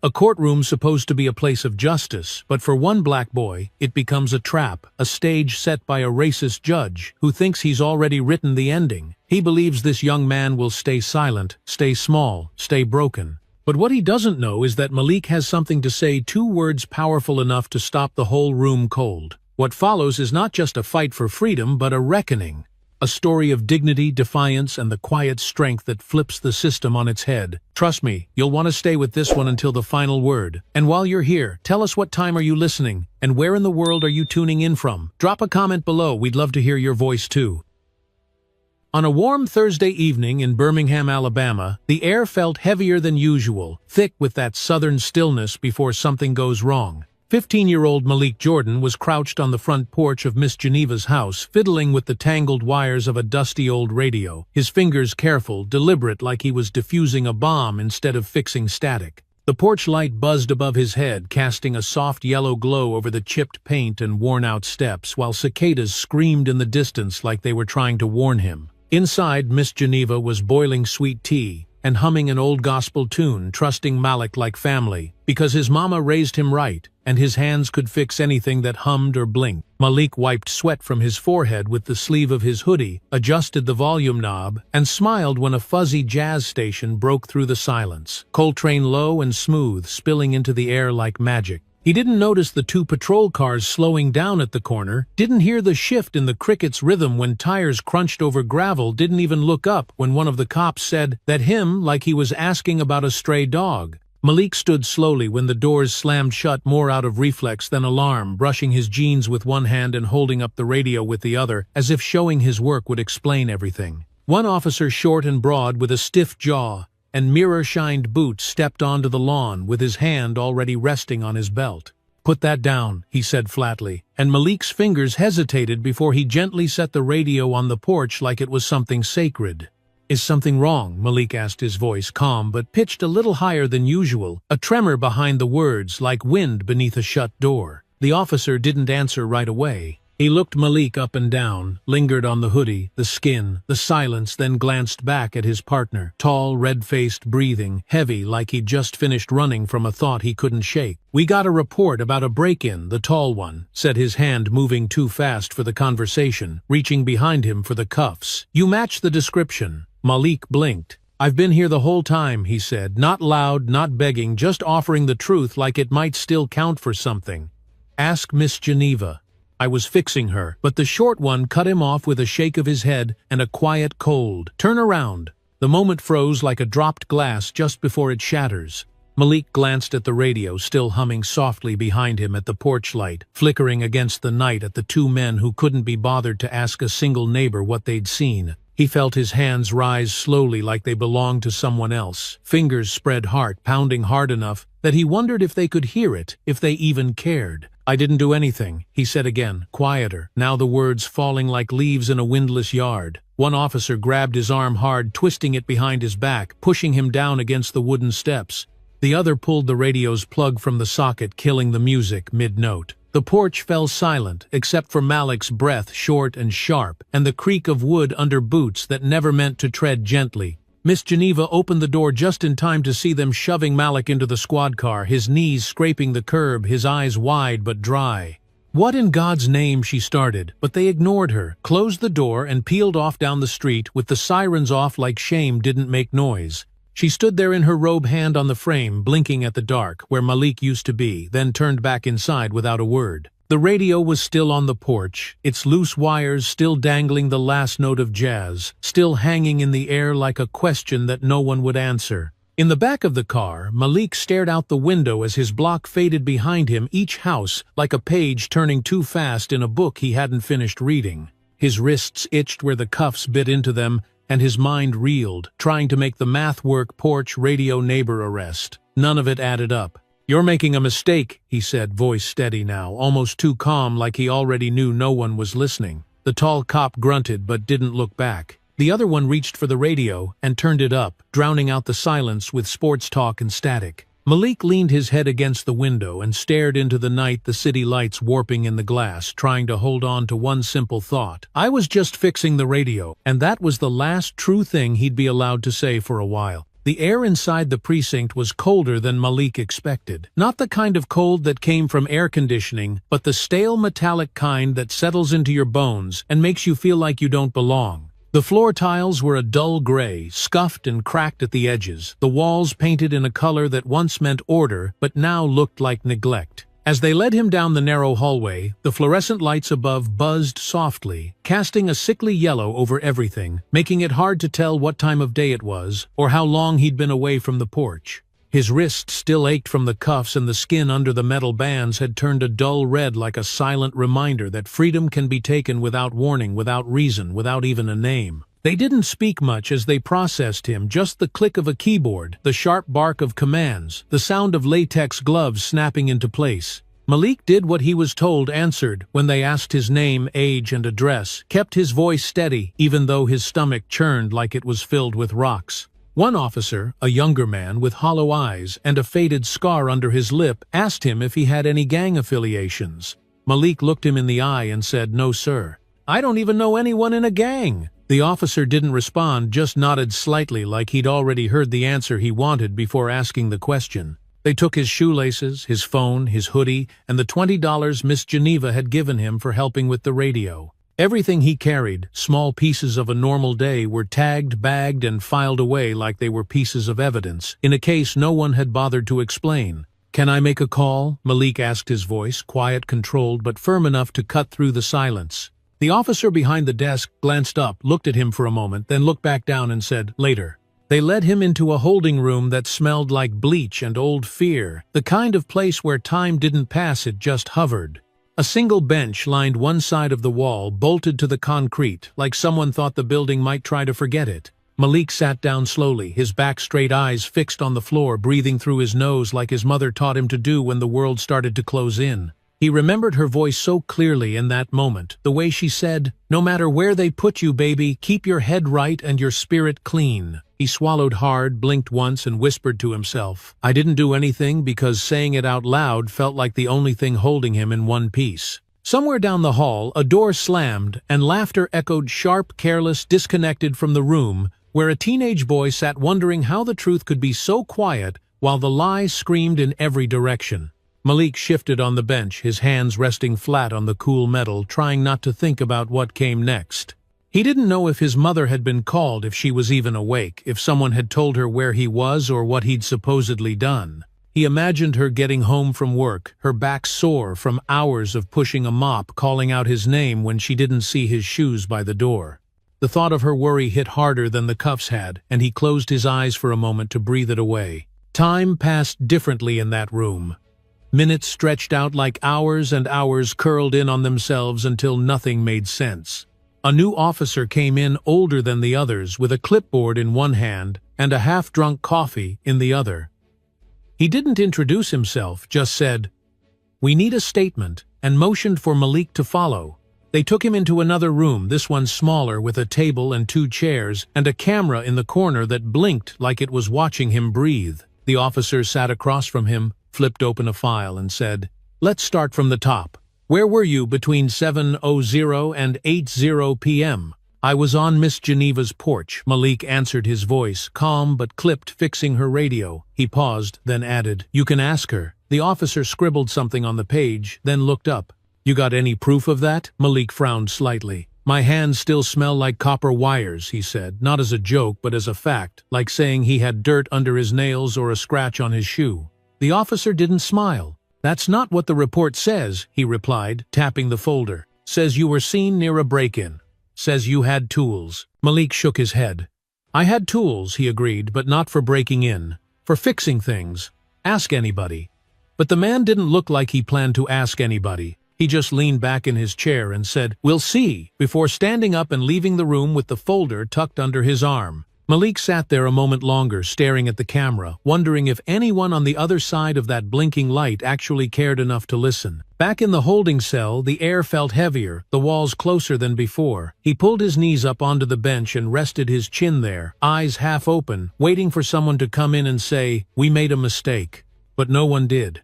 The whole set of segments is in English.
A courtroom supposed to be a place of justice, but for one black boy, it becomes a trap, a stage set by a racist judge who thinks he's already written the ending. He believes this young man will stay silent, stay small, stay broken. But what he doesn't know is that Malik has something to say, 2 words powerful enough to stop the whole room cold. What follows is not just a fight for freedom, but a reckoning. A story of dignity, defiance, and the quiet strength that flips the system on its head. Trust me, you'll want to stay with this one until the final word. And while you're here, tell us what time are you listening, and where in the world are you tuning in from? Drop a comment below, we'd love to hear your voice too. On a warm Thursday evening in Birmingham, Alabama, the air felt heavier than usual, thick with that southern stillness before something goes wrong. 15-year-old Malik Jordan was crouched on the front porch of Miss Geneva's house, fiddling with the tangled wires of a dusty old radio, his fingers careful, deliberate, like he was defusing a bomb instead of fixing static. The porch light buzzed above his head, casting a soft yellow glow over the chipped paint and worn-out steps, while cicadas screamed in the distance like they were trying to warn him. Inside, Miss Geneva was boiling sweet tea and humming an old gospel tune, trusting Malik like family, because his mama raised him right, and his hands could fix anything that hummed or blinked. Malik wiped sweat from his forehead with the sleeve of his hoodie, adjusted the volume knob, and smiled when a fuzzy jazz station broke through the silence. Coltrane low and smooth, spilling into the air like magic. He didn't notice the 2 patrol cars slowing down at the corner, didn't hear the shift in the cricket's rhythm when tires crunched over gravel, didn't even look up when one of the cops said that him like he was asking about a stray dog. Malik stood slowly when the doors slammed shut, more out of reflex than alarm, brushing his jeans with one hand and holding up the radio with the other, as if showing his work would explain everything. One officer, short and broad, with a stiff jaw and mirror-shined boots, stepped onto the lawn with his hand already resting on his belt. "Put that down," he said flatly, and Malik's fingers hesitated before he gently set the radio on the porch like it was something sacred. "Is something wrong?" Malik asked, his voice calm but pitched a little higher than usual, a tremor behind the words like wind beneath a shut door. The officer didn't answer right away. He looked Malik up and down, lingered on the hoodie, the skin, the silence, then glanced back at his partner, tall, red-faced, breathing, heavy like he'd just finished running from a thought he couldn't shake. "We got a report about a break-in," the tall one said, his hand moving too fast for the conversation, reaching behind him for the cuffs. "You match the description." Malik blinked. "I've been here the whole time," he said, not loud, not begging, just offering the truth like it might still count for something. "Ask Miss Geneva. I was fixing her." But the short one cut him off with a shake of his head and a quiet, cold, "Turn around." The moment froze like a dropped glass just before it shatters. Malik glanced at the radio, still humming softly behind him, at the porch light, flickering against the night, at the 2 men who couldn't be bothered to ask a single neighbor what they'd seen. He felt his hands rise slowly like they belonged to someone else, fingers spread, heart pounding hard enough that he wondered if they could hear it, if they even cared. "I didn't do anything," he said again, quieter, now the words falling like leaves in a windless yard. One officer grabbed his arm hard, twisting it behind his back, pushing him down against the wooden steps. The other pulled the radio's plug from the socket, killing the music mid-note. The porch fell silent, except for Malik's breath, short and sharp, and the creak of wood under boots that never meant to tread gently. Miss Geneva opened the door just in time to see them shoving Malik into the squad car, his knees scraping the curb, his eyes wide but dry. "What in God's name?" she started, but they ignored her, closed the door, and peeled off down the street, with the sirens off like shame didn't make noise. She stood there in her robe, hand on the frame, blinking at the dark, where Malik used to be, then turned back inside without a word. The radio was still on the porch, its loose wires still dangling the last note of jazz, still hanging in the air like a question that no one would answer. In the back of the car, Malik stared out the window as his block faded behind him, each house like a page turning too fast in a book he hadn't finished reading. His wrists itched where the cuffs bit into them, and his mind reeled, trying to make the math work: porch, radio, neighbor, arrest. None of it added up. "You're making a mistake," he said, voice steady now, almost too calm, like he already knew no one was listening. The tall cop grunted but didn't look back. The other one reached for the radio and turned it up, drowning out the silence with sports talk and static. Malik leaned his head against the window and stared into the night, the city lights warping in the glass, trying to hold on to one simple thought. I was just fixing the radio, and that was the last true thing he'd be allowed to say for a while. The air inside the precinct was colder than Malik expected. Not the kind of cold that came from air conditioning, but the stale metallic kind that settles into your bones and makes you feel like you don't belong. The floor tiles were a dull gray, scuffed and cracked at the edges, the walls painted in a color that once meant order but now looked like neglect. As they led him down the narrow hallway, the fluorescent lights above buzzed softly, casting a sickly yellow over everything, making it hard to tell what time of day it was, or how long he'd been away from the porch. His wrists still ached from the cuffs, and the skin under the metal bands had turned a dull red like a silent reminder that freedom can be taken without warning, without reason, without even a name. They didn't speak much as they processed him, just the click of a keyboard, the sharp bark of commands, the sound of latex gloves snapping into place. Malik did what he was told, answered when they asked his name, age, and address, kept his voice steady, even though his stomach churned like it was filled with rocks. One officer, a younger man with hollow eyes and a faded scar under his lip, asked him if he had any gang affiliations. Malik looked him in the eye and said, "No, sir. I don't even know anyone in a gang." The officer didn't respond, just nodded slightly like he'd already heard the answer he wanted before asking the question. They took his shoelaces, his phone, his hoodie, and the $20 Miss Geneva had given him for helping with the radio. Everything he carried, small pieces of a normal day, were tagged, bagged, and filed away like they were pieces of evidence, in a case no one had bothered to explain. "Can I make a call?" Malik asked, his voice quiet, controlled, but firm enough to cut through the silence. The officer behind the desk glanced up, looked at him for a moment, then looked back down and said, "Later." They led him into a holding room that smelled like bleach and old fear, the kind of place where time didn't pass, it just hovered. A single bench lined one side of the wall, bolted to the concrete, like someone thought the building might try to forget it. Malik sat down slowly, his back straight, eyes fixed on the floor, breathing through his nose like his mother taught him to do when the world started to close in. He remembered her voice so clearly in that moment, the way she said, "No matter where they put you, baby, keep your head right and your spirit clean." He swallowed hard, blinked once, and whispered to himself, "I didn't do anything," because saying it out loud felt like the only thing holding him in one piece. Somewhere down the hall, a door slammed, and laughter echoed sharp, careless, disconnected from the room, where a teenage boy sat wondering how the truth could be so quiet while the lie screamed in every direction. Malik shifted on the bench, his hands resting flat on the cool metal, trying not to think about what came next. He didn't know if his mother had been called, if she was even awake, if someone had told her where he was or what he'd supposedly done. He imagined her getting home from work, her back sore from hours of pushing a mop, calling out his name when she didn't see his shoes by the door. The thought of her worry hit harder than the cuffs had, and he closed his eyes for a moment to breathe it away. Time passed differently in that room. Minutes stretched out like hours, and hours curled in on themselves until nothing made sense. A new officer came in, older than the others, with a clipboard in one hand and a half-drunk coffee in the other. He didn't introduce himself, just said, "We need a statement," and motioned for Malik to follow. They took him into another room, this one smaller, with a table and 2 chairs, and a camera in the corner that blinked like it was watching him breathe. The officer sat across from him, flipped open a file, and said, "Let's start from the top. Where were you between 7:00 and 8:00 p.m.? "I was on Miss Geneva's porch," Malik answered, his voice calm but clipped, fixing her radio. He paused, then added, "You can ask her." The officer scribbled something on the page, then looked up. "You got any proof of that?" Malik frowned slightly. "My hands still smell like copper wires," he said, not as a joke but as a fact, like saying he had dirt under his nails or a scratch on his shoe. The officer didn't smile. "That's not what the report says," he replied, tapping the folder. "Says you were seen near a break-in. Says you had tools." Malik shook his head. "I had tools," he agreed, "but not for breaking in. For fixing things. Ask anybody." But the man didn't look like he planned to ask anybody. He just leaned back in his chair and said, "We'll see," before standing up and leaving the room with the folder tucked under his arm. Malik sat there a moment longer, staring at the camera, wondering if anyone on the other side of that blinking light actually cared enough to listen. Back in the holding cell, the air felt heavier, the walls closer than before. He pulled his knees up onto the bench and rested his chin there, eyes half open, waiting for someone to come in and say, "We made a mistake." But no one did.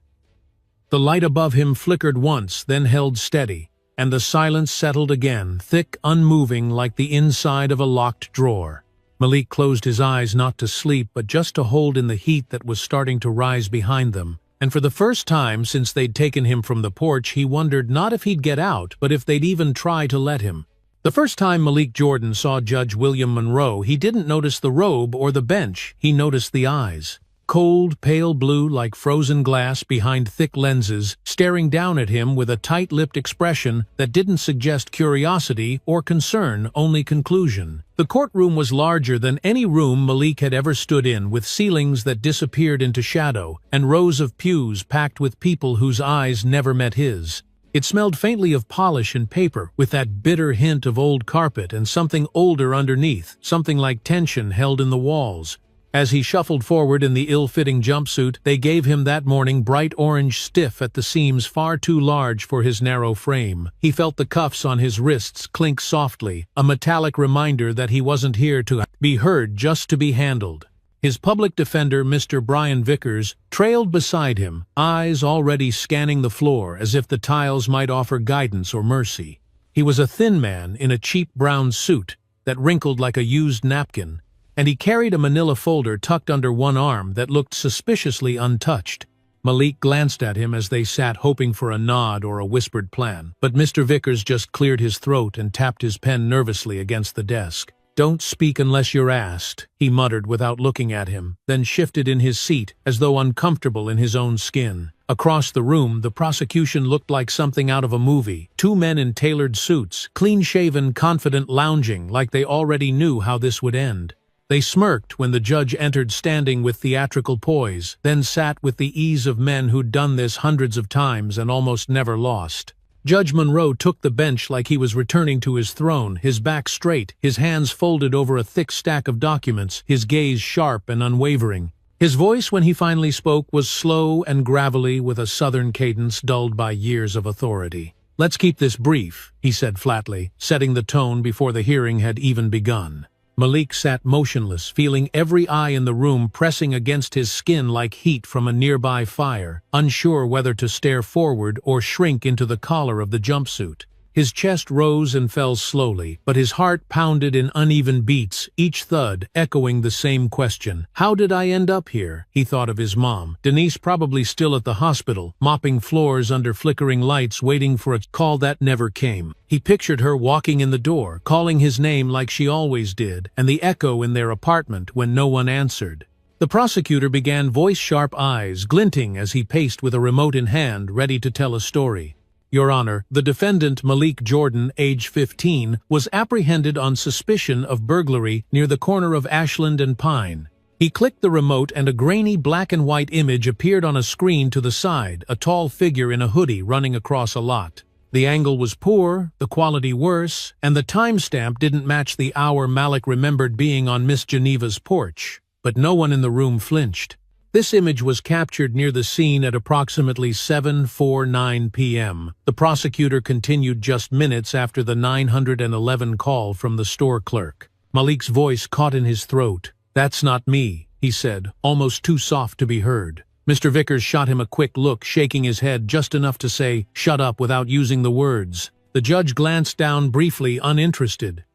The light above him flickered once, then held steady, and the silence settled again, thick, unmoving like the inside of a locked drawer. Malik closed his eyes not to sleep but just to hold in the heat that was starting to rise behind them. And for the first time since they'd taken him from the porch, he wondered not if he'd get out, but if they'd even try to let him. The first time Malik Jordan saw Judge William Monroe, he didn't notice the robe or the bench, he noticed the eyes. Cold, pale blue like frozen glass behind thick lenses, staring down at him with a tight-lipped expression that didn't suggest curiosity or concern, only conclusion. The courtroom was larger than any room Malik had ever stood in, with ceilings that disappeared into shadow, and rows of pews packed with people whose eyes never met his. It smelled faintly of polish and paper, with that bitter hint of old carpet and something older underneath, something like tension held in the walls. As he shuffled forward in the ill-fitting jumpsuit they gave him that morning, bright orange, stiff at the seams, far too large for his narrow frame. He felt the cuffs on his wrists clink softly, a metallic reminder that he wasn't here to be heard, just to be handled. His public defender, Mr. Brian Vickers, trailed beside him, eyes already scanning the floor as if the tiles might offer guidance or mercy. He was a thin man in a cheap brown suit that wrinkled like a used napkin, and he carried a manila folder tucked under one arm that looked suspiciously untouched. Malik glanced at him as they sat, hoping for a nod or a whispered plan, but Mr. Vickers just cleared his throat and tapped his pen nervously against the desk. "Don't speak unless you're asked," he muttered without looking at him, then shifted in his seat, as though uncomfortable in his own skin. Across the room, the prosecution looked like something out of a movie. Two men in tailored suits, clean-shaven, confident, lounging, like they already knew how this would end. They smirked when the judge entered, standing with theatrical poise, then sat with the ease of men who'd done this hundreds of times and almost never lost. Judge Monroe took the bench like he was returning to his throne, his back straight, his hands folded over a thick stack of documents, his gaze sharp and unwavering. His voice, when he finally spoke, was slow and gravelly, with a southern cadence dulled by years of authority. "Let's keep this brief," he said flatly, setting the tone before the hearing had even begun. Malik sat motionless, feeling every eye in the room pressing against his skin like heat from a nearby fire, unsure whether to stare forward or shrink into the collar of the jumpsuit. His chest rose and fell slowly, but his heart pounded in uneven beats, each thud echoing the same question. How did I end up here? He thought of his mom. Denise probably still at the hospital, mopping floors under flickering lights, waiting for a call that never came. He pictured her walking in the door, calling his name like she always did, and the echo in their apartment when no one answered. The prosecutor began, voice-sharp, eyes glinting as he paced with a remote in hand, ready to tell a story. Your Honor, the defendant, Malik Jordan, age 15, was apprehended on suspicion of burglary near the corner of Ashland and Pine. He clicked the remote and a grainy black-and-white image appeared on a screen to the side, a tall figure in a hoodie running across a lot. The angle was poor, the quality worse, and the timestamp didn't match the hour Malik remembered being on Miss Geneva's porch. But no one in the room flinched. This image was captured near the scene at approximately 7:49 p.m. The prosecutor continued just minutes after the 911 call from the store clerk. Malik's voice caught in his throat. "That's not me," he said, almost too soft to be heard. Mr. Vickers shot him a quick look, shaking his head just enough to say, "Shut up," without using the words. The judge glanced down briefly, uninterested.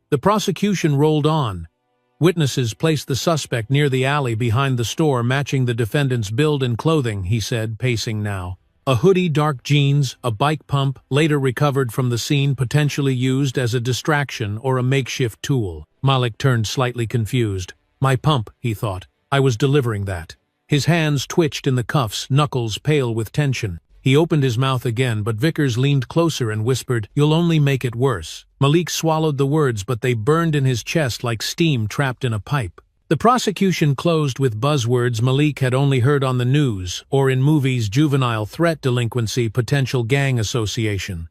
The prosecution rolled on. Witnesses placed the suspect near the alley behind the store, matching the defendant's build and clothing, he said, pacing now. A hoodie, dark jeans, a bike pump, later recovered from the scene, potentially used as a distraction or a makeshift tool. Malik turned slightly confused. "My pump," he thought. "I was delivering that." His hands twitched in the cuffs, knuckles pale with tension. He opened his mouth again, but Vickers leaned closer and whispered, "You'll only make it worse." Malik swallowed the words, but they burned in his chest like steam trapped in a pipe. The prosecution closed with buzzwords Malik had only heard on the news or in movies: juvenile threat, delinquency, potential gang association.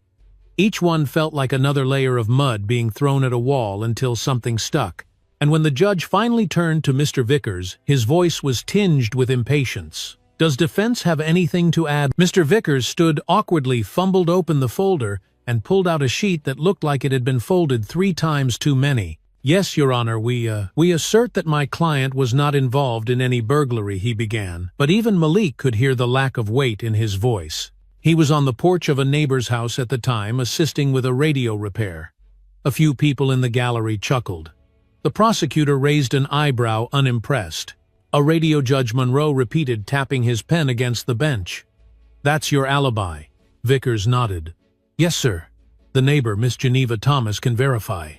Each one felt like another layer of mud being thrown at a wall until something stuck. And when the judge finally turned to Mr. Vickers, his voice was tinged with impatience. "Does defense have anything to add?" Mr. Vickers stood awkwardly, fumbled open the folder, and pulled out a sheet that looked like it had been folded 3 times too many. "Yes, Your Honor, we assert that my client was not involved in any burglary," he began, but even Malik could hear the lack of weight in his voice. He was on the porch of a neighbor's house at the time, assisting with a radio repair. A few people in the gallery chuckled. The prosecutor raised an eyebrow, unimpressed. A radio judge Monroe repeated, tapping his pen against the bench. "That's your alibi." Vickers nodded. "Yes, sir. The neighbor, Miss Geneva Thomas, can verify."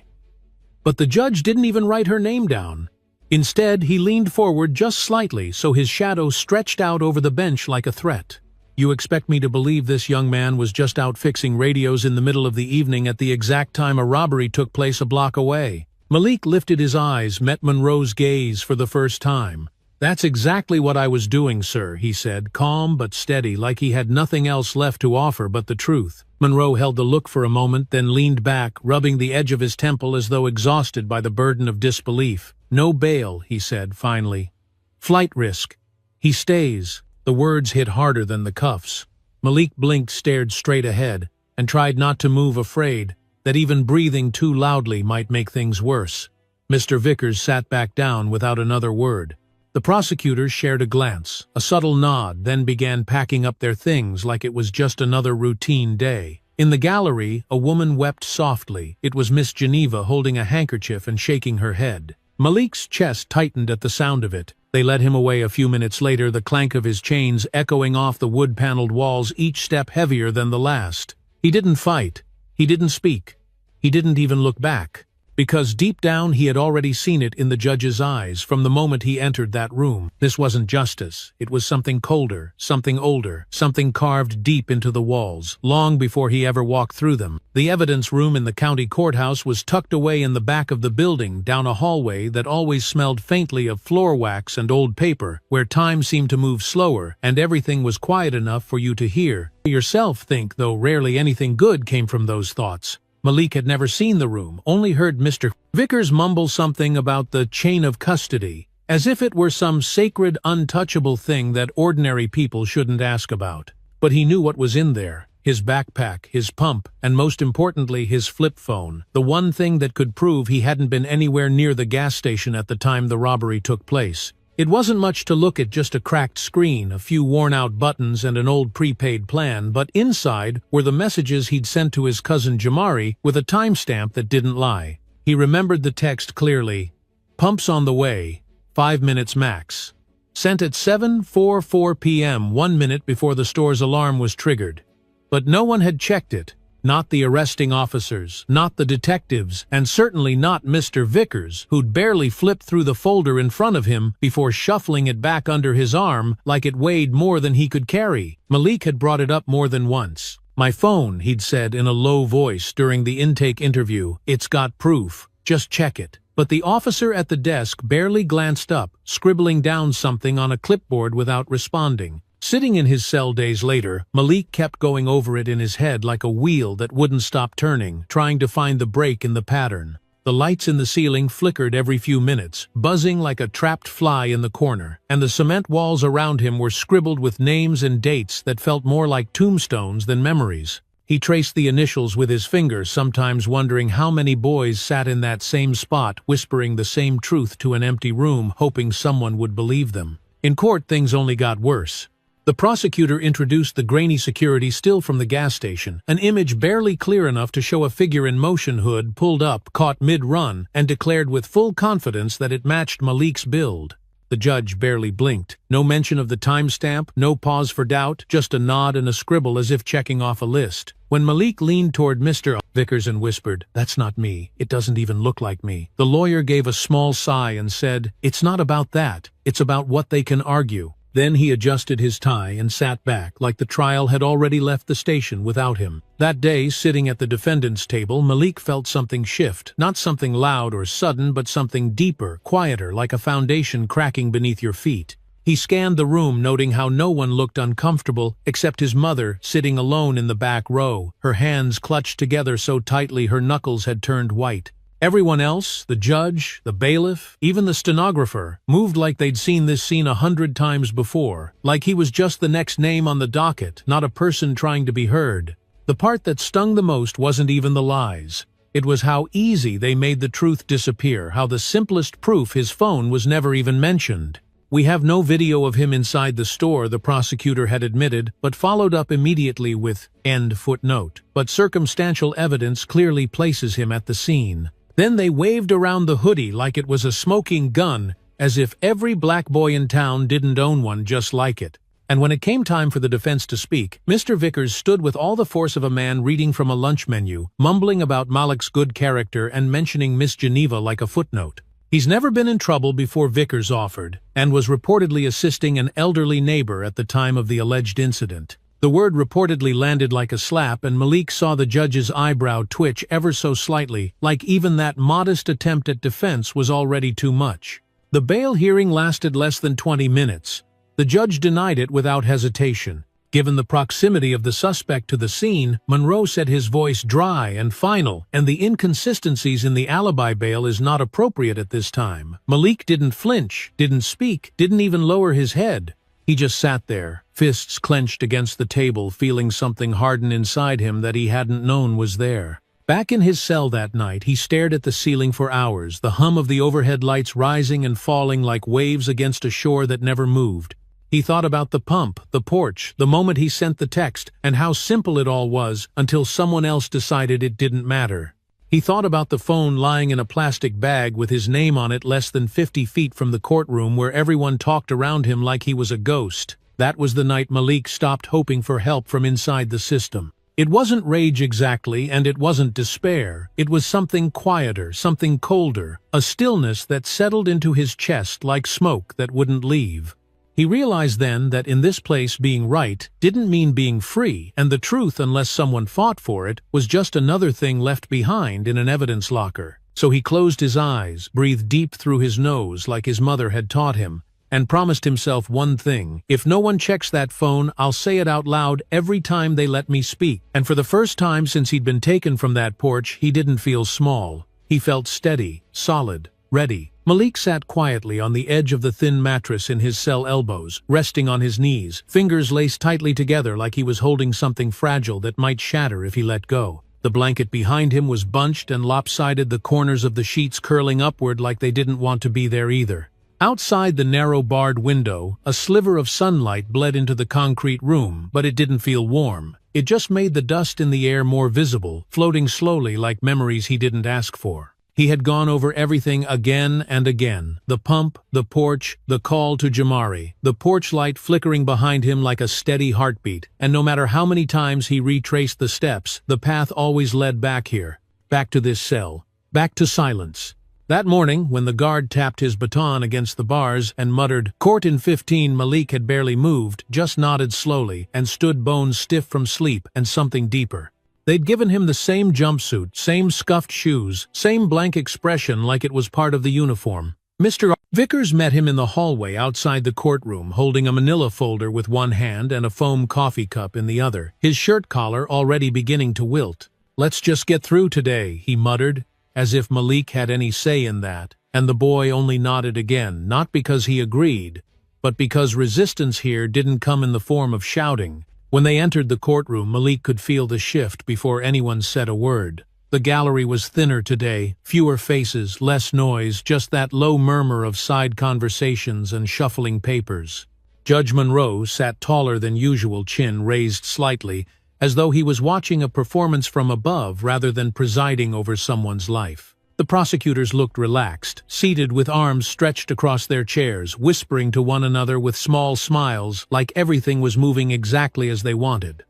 But the judge didn't even write her name down. Instead, he leaned forward just slightly so his shadow stretched out over the bench like a threat. "You expect me to believe this young man was just out fixing radios in the middle of the evening at the exact time a robbery took place a block away?" Malik lifted his eyes, met Monroe's gaze for the first time. "That's exactly what I was doing, sir," he said, calm but steady, like he had nothing else left to offer but the truth. Monroe held the look for a moment, then leaned back, rubbing the edge of his temple as though exhausted by the burden of disbelief. "No bail," he said, finally. "Flight risk. He stays." The words hit harder than the cuffs. Malik blinked, stared straight ahead, and tried not to move, afraid that even breathing too loudly might make things worse. Mr. Vickers sat back down without another word. The prosecutors shared a glance, a subtle nod, then began packing up their things like it was just another routine day. In the gallery, a woman wept softly. It was Miss Geneva, holding a handkerchief and shaking her head. Malik's chest tightened at the sound of it. They led him away a few minutes later, the clank of his chains echoing off the wood-paneled walls, each step heavier than the last. He didn't fight. He didn't speak. He didn't even look back. Because deep down he had already seen it in the judge's eyes from the moment he entered that room. This wasn't justice. It was something colder, something older, something carved deep into the walls, long before he ever walked through them. The evidence room in the county courthouse was tucked away in the back of the building, down a hallway that always smelled faintly of floor wax and old paper, where time seemed to move slower, and everything was quiet enough for you to hear yourself think, though rarely anything good came from those thoughts. Malik had never seen the room, only heard Mr. Vickers mumble something about the chain of custody, as if it were some sacred, untouchable thing that ordinary people shouldn't ask about. But he knew what was in there: his backpack, his pump, and most importantly his flip phone, the one thing that could prove he hadn't been anywhere near the gas station at the time the robbery took place. It wasn't much to look at, just a cracked screen, a few worn-out buttons, and an old prepaid plan, but inside were the messages he'd sent to his cousin Jamari with a timestamp that didn't lie. He remembered the text clearly. "Pumps on the way, 5 minutes max." Sent at 7:44 p.m., 1 minute before the store's alarm was triggered. But no one had checked it. Not the arresting officers, not the detectives, and certainly not Mr. Vickers, who'd barely flipped through the folder in front of him before shuffling it back under his arm like it weighed more than he could carry. Malik had brought it up more than once. "My phone," he'd said in a low voice during the intake interview. "It's got proof. Just check it." But the officer at the desk barely glanced up, scribbling down something on a clipboard without responding. Sitting in his cell days later, Malik kept going over it in his head like a wheel that wouldn't stop turning, trying to find the break in the pattern. The lights in the ceiling flickered every few minutes, buzzing like a trapped fly in the corner, and the cement walls around him were scribbled with names and dates that felt more like tombstones than memories. He traced the initials with his finger, sometimes wondering how many boys sat in that same spot, whispering the same truth to an empty room, hoping someone would believe them. In court, things only got worse. The prosecutor introduced the grainy security still from the gas station, an image barely clear enough to show a figure in motion, hood pulled up, caught mid-run, and declared with full confidence that it matched Malik's build. The judge barely blinked. No mention of the timestamp, no pause for doubt, just a nod and a scribble as if checking off a list. When Malik leaned toward Mr. Vickers and whispered, "That's not me. It doesn't even look like me," the lawyer gave a small sigh and said, "It's not about that. It's about what they can argue." Then he adjusted his tie and sat back, like the trial had already left the station without him. That day, sitting at the defendant's table, Malik felt something shift, not something loud or sudden, but something deeper, quieter, like a foundation cracking beneath your feet. He scanned the room, noting how no one looked uncomfortable, except his mother, sitting alone in the back row, her hands clutched together so tightly her knuckles had turned white. Everyone else, the judge, the bailiff, even the stenographer, moved like they'd seen this scene 100 times before, like he was just the next name on the docket, not a person trying to be heard. The part that stung the most wasn't even the lies. It was how easy they made the truth disappear, how the simplest proof, his phone, was never even mentioned. "We have no video of him inside the store," the prosecutor had admitted, but followed up immediately with, "end footnote. But circumstantial evidence clearly places him at the scene." Then they waved around the hoodie like it was a smoking gun, as if every black boy in town didn't own one just like it. And when it came time for the defense to speak, Mr. Vickers stood with all the force of a man reading from a lunch menu, mumbling about Malik's good character and mentioning Miss Geneva like a footnote. He's never been in trouble before, Vickers offered, and was reportedly assisting an elderly neighbor at the time of the alleged incident. The word reportedly landed like a slap, and Malik saw the judge's eyebrow twitch ever so slightly, like even that modest attempt at defense was already too much. The bail hearing lasted less than 20 minutes. The judge denied it without hesitation. Given the proximity of the suspect to the scene, Monroe said his voice dry and final, and the inconsistencies in the alibi bail is not appropriate at this time. Malik didn't flinch, didn't speak, didn't even lower his head. He just sat there, fists clenched against the table, feeling something harden inside him that he hadn't known was there. Back in his cell that night, he stared at the ceiling for hours, the hum of the overhead lights rising and falling like waves against a shore that never moved. He thought about the pump, the porch, the moment he sent the text, and how simple it all was until someone else decided it didn't matter. He thought about the phone lying in a plastic bag with his name on it less than 50 feet from the courtroom where everyone talked around him like he was a ghost. That was the night Malik stopped hoping for help from inside the system. It wasn't rage exactly, and it wasn't despair. It was something quieter, something colder, a stillness that settled into his chest like smoke that wouldn't leave. He realized then that in this place being right didn't mean being free, and the truth, unless someone fought for it, was just another thing left behind in an evidence locker. So he closed his eyes, breathed deep through his nose like his mother had taught him, and promised himself one thing: if no one checks that phone, I'll say it out loud every time they let me speak. And for the first time since he'd been taken from that porch, he didn't feel small. He felt steady, solid, ready. Malik sat quietly on the edge of the thin mattress in his cell elbows, resting on his knees, fingers laced tightly together like he was holding something fragile that might shatter if he let go. The blanket behind him was bunched and lopsided, the corners of the sheets curling upward like they didn't want to be there either. Outside the narrow barred window, a sliver of sunlight bled into the concrete room, but it didn't feel warm. It just made the dust in the air more visible, floating slowly like memories he didn't ask for. He had gone over everything again and again. The pump, the porch, the call to Jamari, the porch light flickering behind him like a steady heartbeat, and no matter how many times he retraced the steps, the path always led back here, back to this cell, back to silence. That morning, when the guard tapped his baton against the bars and muttered, "Court in 15," Malik had barely moved, just nodded slowly, and stood bone stiff from sleep and something deeper. They'd given him the same jumpsuit, same scuffed shoes, same blank expression like it was part of the uniform. Mr. Vickers met him in the hallway outside the courtroom, holding a manila folder with one hand and a foam coffee cup in the other, his shirt collar already beginning to wilt. "Let's just get through today," he muttered, as if Malik had any say in that, and the boy only nodded again, not because he agreed, but because resistance here didn't come in the form of shouting. When they entered the courtroom, Malik could feel the shift before anyone said a word. The gallery was thinner today, fewer faces, less noise, just that low murmur of side conversations and shuffling papers. Judge Monroe sat taller than usual, chin raised slightly, as though he was watching a performance from above rather than presiding over someone's life. The prosecutors looked relaxed, seated with arms stretched across their chairs, whispering to one another with small smiles, like everything was moving exactly as they wanted.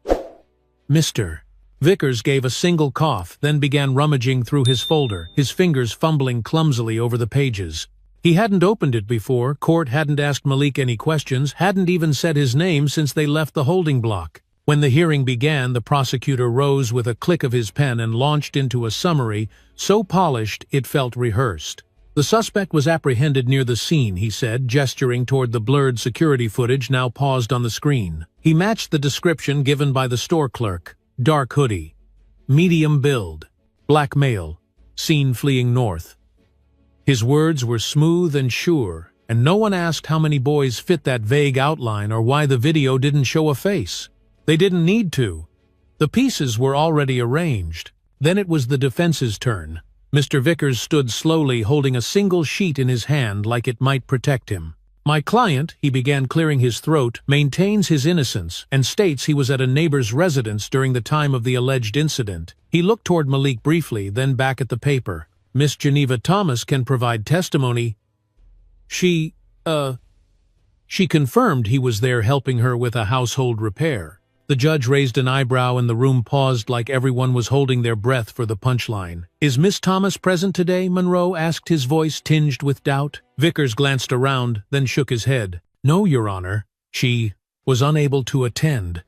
"Mr." Vickers gave a single cough, then began rummaging through his folder, his fingers fumbling clumsily over the pages. He hadn't opened it before, court hadn't asked Malik any questions, hadn't even said his name since they left the holding block. When the hearing began, the prosecutor rose with a click of his pen and launched into a summary so polished it felt rehearsed. "The suspect was apprehended near the scene," he said, gesturing toward the blurred security footage now paused on the screen. He matched the description given by the store clerk. Dark hoodie, medium build, black male, seen fleeing north. His words were smooth and sure, and no one asked how many boys fit that vague outline or why the video didn't show a face. They didn't need to. The pieces were already arranged. Then it was the defense's turn. Mr. Vickers stood slowly, holding a single sheet in his hand like it might protect him. "My client," he began, clearing his throat, "maintains his innocence and states he was at a neighbor's residence during the time of the alleged incident." He looked toward Malik briefly, then back at the paper. Miss Geneva Thomas can provide testimony. She confirmed he was there helping her with a household repair. The judge raised an eyebrow and the room paused like everyone was holding their breath for the punchline. "Is Miss Thomas present today?" Monroe asked, his voice tinged with doubt. Vickers glanced around, then shook his head. "No, Your Honor. She was unable to attend."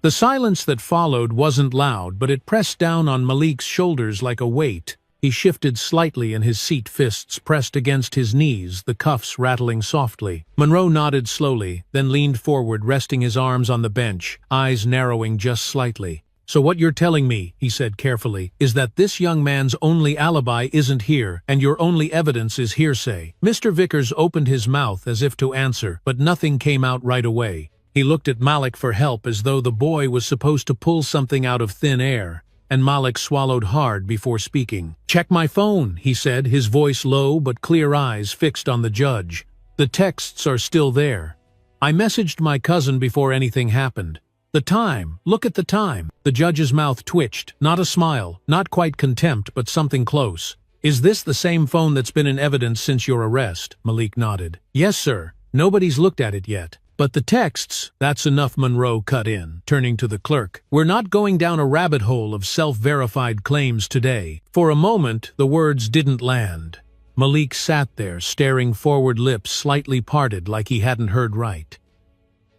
The silence that followed wasn't loud, but it pressed down on Malik's shoulders like a weight. He shifted slightly in his seat, fists pressed against his knees, the cuffs rattling softly. Monroe nodded slowly, then leaned forward, resting his arms on the bench, eyes narrowing just slightly. "So what you're telling me," he said carefully, "is that this young man's only alibi isn't here, and your only evidence is hearsay." Mr. Vickers opened his mouth as if to answer, but nothing came out right away. He looked at Malik for help as though the boy was supposed to pull something out of thin air, and Malik swallowed hard before speaking. "Check my phone," he said, his voice low but clear, eyes fixed on the judge. "The texts are still there. I messaged my cousin before anything happened. The time, look at the time." The judge's mouth twitched, not a smile, not quite contempt, but something close. "Is this the same phone that's been in evidence since your arrest?" Malik nodded. "Yes, sir. Nobody's looked at it yet. But the texts, that's enough," Monroe cut in, turning to the clerk. "We're not going down a rabbit hole of self-verified claims today." For a moment, the words didn't land. Malik sat there, staring forward, lips slightly parted like he hadn't heard right.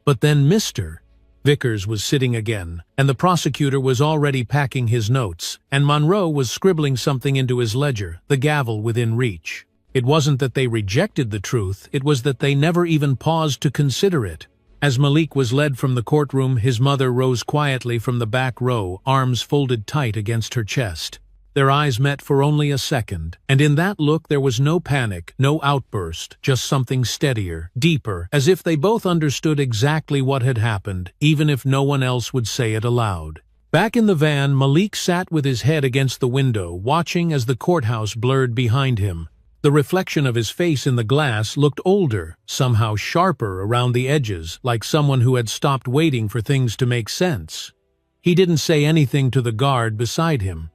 But then Mr. Vickers was sitting again, and the prosecutor was already packing his notes, and Monroe was scribbling something into his ledger, the gavel within reach. It wasn't that they rejected the truth, it was that they never even paused to consider it. As Malik was led from the courtroom, his mother rose quietly from the back row, arms folded tight against her chest. Their eyes met for only a second, and in that look there was no panic, no outburst, just something steadier, deeper, as if they both understood exactly what had happened, even if no one else would say it aloud. Back in the van, Malik sat with his head against the window, watching as the courthouse blurred behind him. The reflection of his face in the glass looked older, somehow sharper around the edges, like someone who had stopped waiting for things to make sense. He didn't say anything to the guard beside him.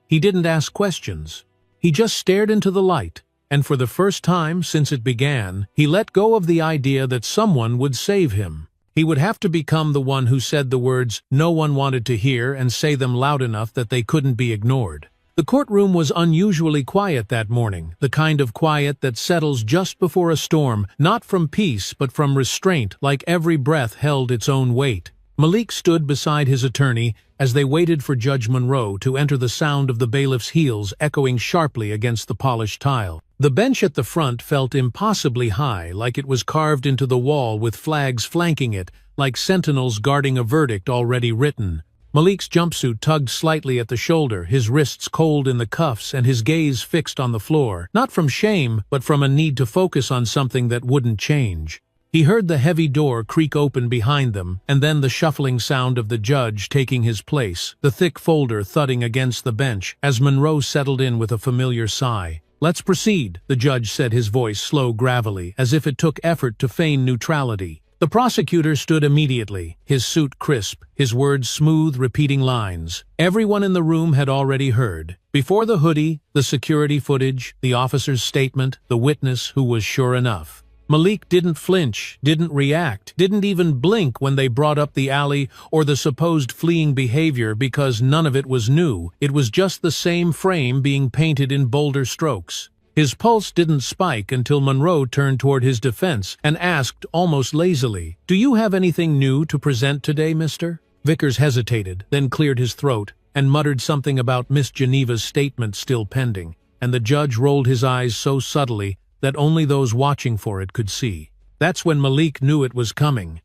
He didn't ask questions. He just stared into the light, and for the first time since it began, he let go of the idea that someone would save him. He would have to become the one who said the words no one wanted to hear and say them loud enough that they couldn't be ignored. The courtroom was unusually quiet that morning, the kind of quiet that settles just before a storm, not from peace but from restraint, like every breath held its own weight. Malik stood beside his attorney as they waited for Judge Monroe to enter, the sound of the bailiff's heels echoing sharply against the polished tile. The bench at the front felt impossibly high, like it was carved into the wall with flags flanking it, like sentinels guarding a verdict already written. Malik's jumpsuit tugged slightly at the shoulder, his wrists cold in the cuffs and his gaze fixed on the floor, not from shame, but from a need to focus on something that wouldn't change. He heard the heavy door creak open behind them, and then the shuffling sound of the judge taking his place, the thick folder thudding against the bench, as Monroe settled in with a familiar sigh. "Let's proceed," the judge said, his voice slow gravelly, as if it took effort to feign neutrality. The prosecutor stood immediately, his suit crisp, his words smooth, repeating lines. Everyone in the room had already heard. Before the hoodie, the security footage, the officer's statement, the witness who was sure enough. Malik didn't flinch, didn't react, didn't even blink when they brought up the alley or the supposed fleeing behavior, because none of it was new. It was just the same frame being painted in bolder strokes. His pulse didn't spike until Monroe turned toward his defense and asked almost lazily, "Do you have anything new to present today, mister?" Vickers hesitated, then cleared his throat and muttered something about Miss Geneva's statement still pending, and the judge rolled his eyes so subtly that only those watching for it could see. That's when Malik knew it was coming.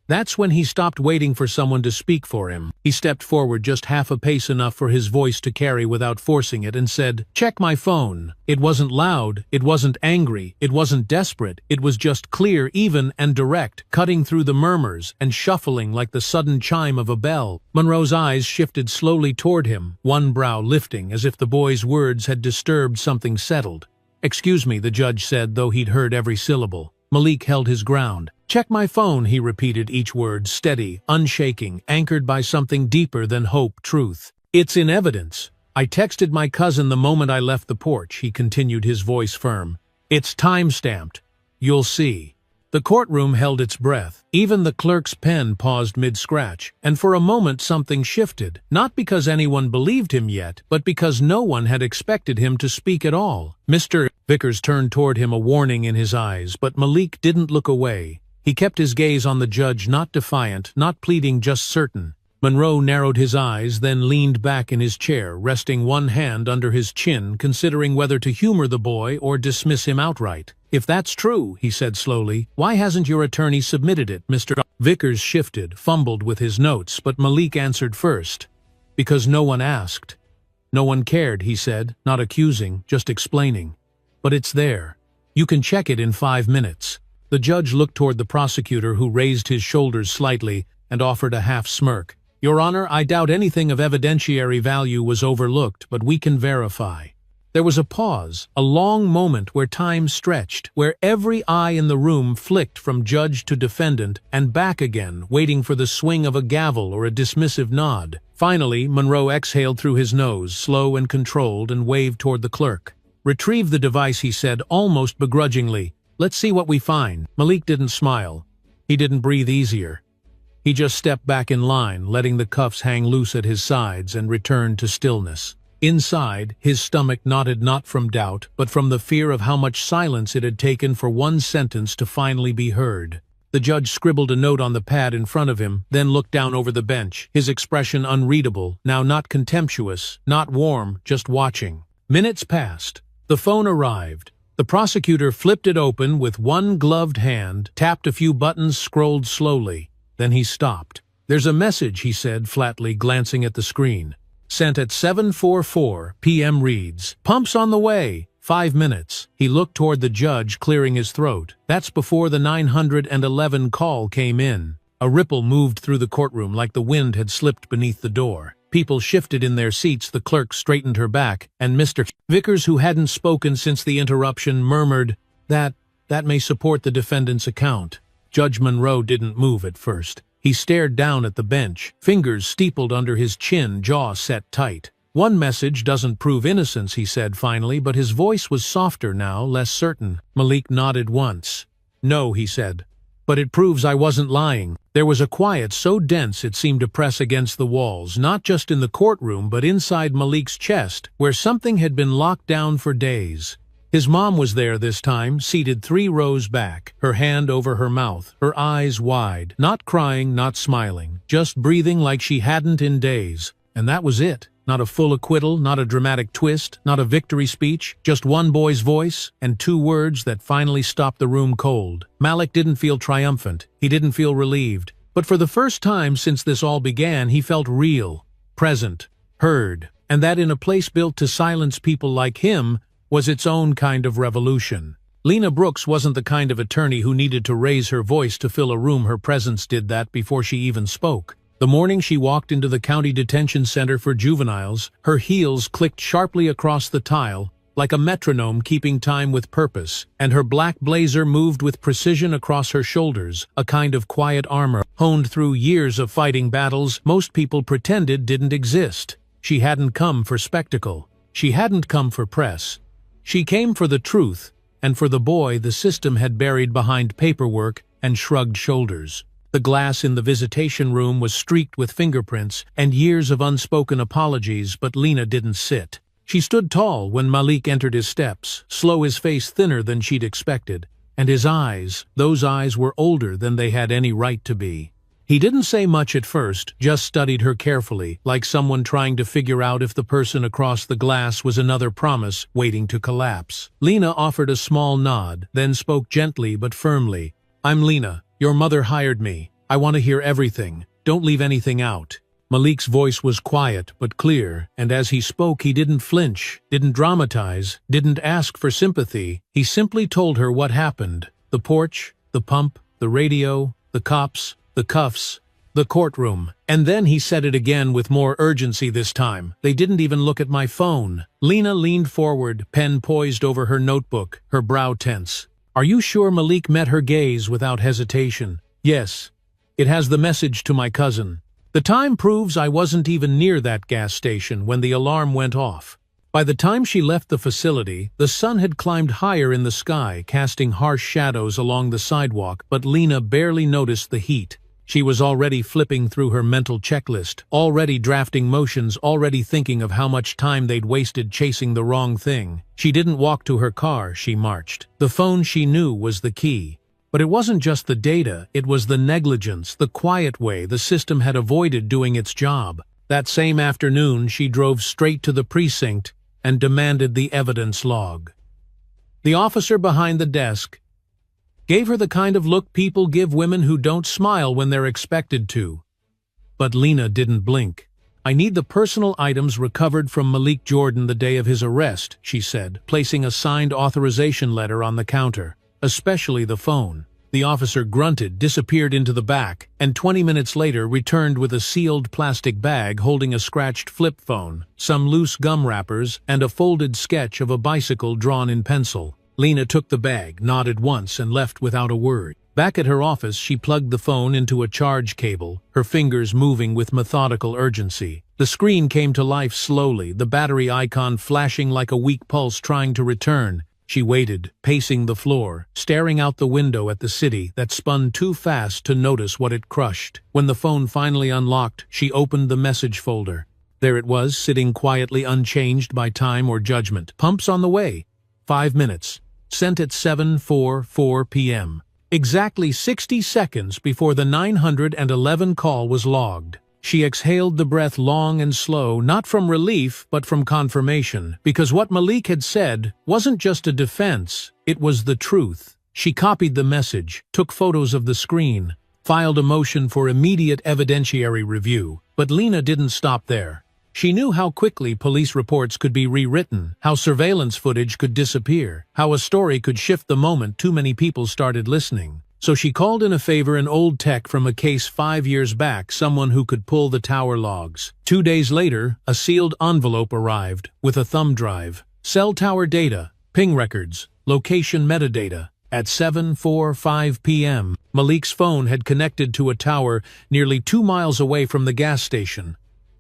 That's when he stopped waiting for someone to speak for him. He stepped forward just half a pace, enough for his voice to carry without forcing it, and said, "Check my phone." It wasn't loud, it wasn't angry, it wasn't desperate, it was just clear, even, and direct, cutting through the murmurs and shuffling like the sudden chime of a bell. Monroe's eyes shifted slowly toward him, one brow lifting as if the boy's words had disturbed something settled. "Excuse me," the judge said, though he'd heard every syllable. Malik held his ground. "Check my phone," he repeated each word, steady, unshaking, anchored by something deeper than hope, truth. "It's in evidence. I texted my cousin the moment I left the porch, he continued, his voice firm. It's time-stamped. You'll see. The courtroom held its breath. Even the clerk's pen paused mid-scratch, and for a moment something shifted, not because anyone believed him yet, but because no one had expected him to speak at all. Mr. Vickers turned toward him, a warning in his eyes, but Malik didn't look away. He kept his gaze on the judge, not defiant, not pleading, just certain. Monroe narrowed his eyes, then leaned back in his chair, resting one hand under his chin, considering whether to humor the boy or dismiss him outright. If that's true, he said slowly, why hasn't your attorney submitted it, Mr. Vickers shifted, fumbled with his notes, but Malik answered first. Because no one asked. No one cared, he said, not accusing, just explaining. But it's there. You can check it in 5 minutes. The judge looked toward the prosecutor, who raised his shoulders slightly and offered a half smirk. Your Honor, I doubt anything of evidentiary value was overlooked, but we can verify. There was a pause, a long moment where time stretched, where every eye in the room flicked from judge to defendant and back again, waiting for the swing of a gavel or a dismissive nod. Finally, Monroe exhaled through his nose, slow and controlled, and waved toward the clerk. Retrieve the device, he said, almost begrudgingly. Let's see what we find. Malik didn't smile. He didn't breathe easier. He just stepped back in line, letting the cuffs hang loose at his sides, and returned to stillness. Inside, his stomach knotted not from doubt, but from the fear of how much silence it had taken for one sentence to finally be heard. The judge scribbled a note on the pad in front of him, then looked down over the bench, his expression unreadable, now not contemptuous, not warm, just watching. Minutes passed. The phone arrived. The prosecutor flipped it open with one gloved hand, tapped a few buttons, scrolled slowly. Then he stopped. There's a message, he said flatly, glancing at the screen. Sent at 7:44 p.m. reads, Pumps on the way. 5 minutes. He looked toward the judge, clearing his throat. That's before the 911 call came in. A ripple moved through the courtroom like the wind had slipped beneath the door. People shifted in their seats, the clerk straightened her back, and Mr. Vickers, who hadn't spoken since the interruption, murmured, That may support the defendant's account. Judge Monroe didn't move at first. He stared down at the bench, fingers steepled under his chin, jaw set tight. One message doesn't prove innocence, he said finally, but his voice was softer now, less certain. Malik nodded once. No, he said. But it proves I wasn't lying. There was a quiet so dense it seemed to press against the walls, not just in the courtroom, but inside Malik's chest, where something had been locked down for days. His mom was there this time, seated 3 rows back, her hand over her mouth, her eyes wide, not crying, not smiling, just breathing like she hadn't in days. And that was it. Not a full acquittal, not a dramatic twist, not a victory speech, just one boy's voice, and 2 words that finally stopped the room cold. Malik didn't feel triumphant. He didn't feel relieved. But for the first time since this all began, he felt real, present, heard. And that in a place built to silence people like him was its own kind of revolution. Lena Brooks wasn't the kind of attorney who needed to raise her voice to fill a room. Her presence did that before she even spoke. The morning she walked into the county detention center for juveniles, her heels clicked sharply across the tile, like a metronome keeping time with purpose, and her black blazer moved with precision across her shoulders, a kind of quiet armor, honed through years of fighting battles most people pretended didn't exist. She hadn't come for spectacle. She hadn't come for press. She came for the truth, and for the boy the system had buried behind paperwork and shrugged shoulders. The glass in the visitation room was streaked with fingerprints and years of unspoken apologies, but Lena didn't sit. She stood tall when Malik entered his steps, slow, his face thinner than she'd expected, and his eyes, those eyes were older than they had any right to be. He didn't say much at first, just studied her carefully, like someone trying to figure out if the person across the glass was another promise waiting to collapse. Lena offered a small nod, then spoke gently but firmly. I'm Lena. Your mother hired me. I want to hear everything. Don't leave anything out. Malik's voice was quiet but clear, and as he spoke he didn't flinch, didn't dramatize, didn't ask for sympathy. He simply told her what happened. The porch, the pump, the radio, the cops, the cuffs, the courtroom. And then he said it again with more urgency this time. They didn't even look at my phone. Lena leaned forward, pen poised over her notebook, her brow tense. Are you sure? Malik met her gaze without hesitation. Yes. It has the message to my cousin. The time proves I wasn't even near that gas station when the alarm went off. By the time she left the facility, the sun had climbed higher in the sky, casting harsh shadows along the sidewalk, but Lena barely noticed the heat. She was already flipping through her mental checklist, already drafting motions, already thinking of how much time they'd wasted chasing the wrong thing. She didn't walk to her car, she marched. The phone, she knew, was the key. But it wasn't just the data, it was the negligence, the quiet way the system had avoided doing its job. That same afternoon, she drove straight to the precinct and demanded the evidence log. The officer behind the desk gave her the kind of look people give women who don't smile when they're expected to. But Lena didn't blink. "I need the personal items recovered from Malik Jordan the day of his arrest," she said, placing a signed authorization letter on the counter. "Especially the phone." The officer grunted, disappeared into the back, and 20 minutes later returned with a sealed plastic bag holding a scratched flip phone, some loose gum wrappers, and a folded sketch of a bicycle drawn in pencil. Lena took the bag, nodded once, and left without a word. Back at her office, she plugged the phone into a charge cable, her fingers moving with methodical urgency. The screen came to life slowly, the battery icon flashing like a weak pulse trying to return. She waited, pacing the floor, staring out the window at the city that spun too fast to notice what it crushed. When the phone finally unlocked, she opened the message folder. There it was, sitting quietly unchanged by time or judgment. "Pumps on the way. 5 minutes. Sent at 7:44 p.m. Exactly 60 seconds before the 911 call was logged. She exhaled the breath long and slow, not from relief, but from confirmation, because what Malik had said wasn't just a defense, it was the truth. She copied the message, took photos of the screen, filed a motion for immediate evidentiary review. But Lena didn't stop there. She knew how quickly police reports could be rewritten, how surveillance footage could disappear, how a story could shift the moment too many people started listening. So she called in a favor an old tech from a case 5 years back, someone who could pull the tower logs. 2 days later, a sealed envelope arrived, with a thumb drive. Cell tower data, ping records, location metadata. At 7:45 p.m., Malik's phone had connected to a tower nearly 2 miles away from the gas station.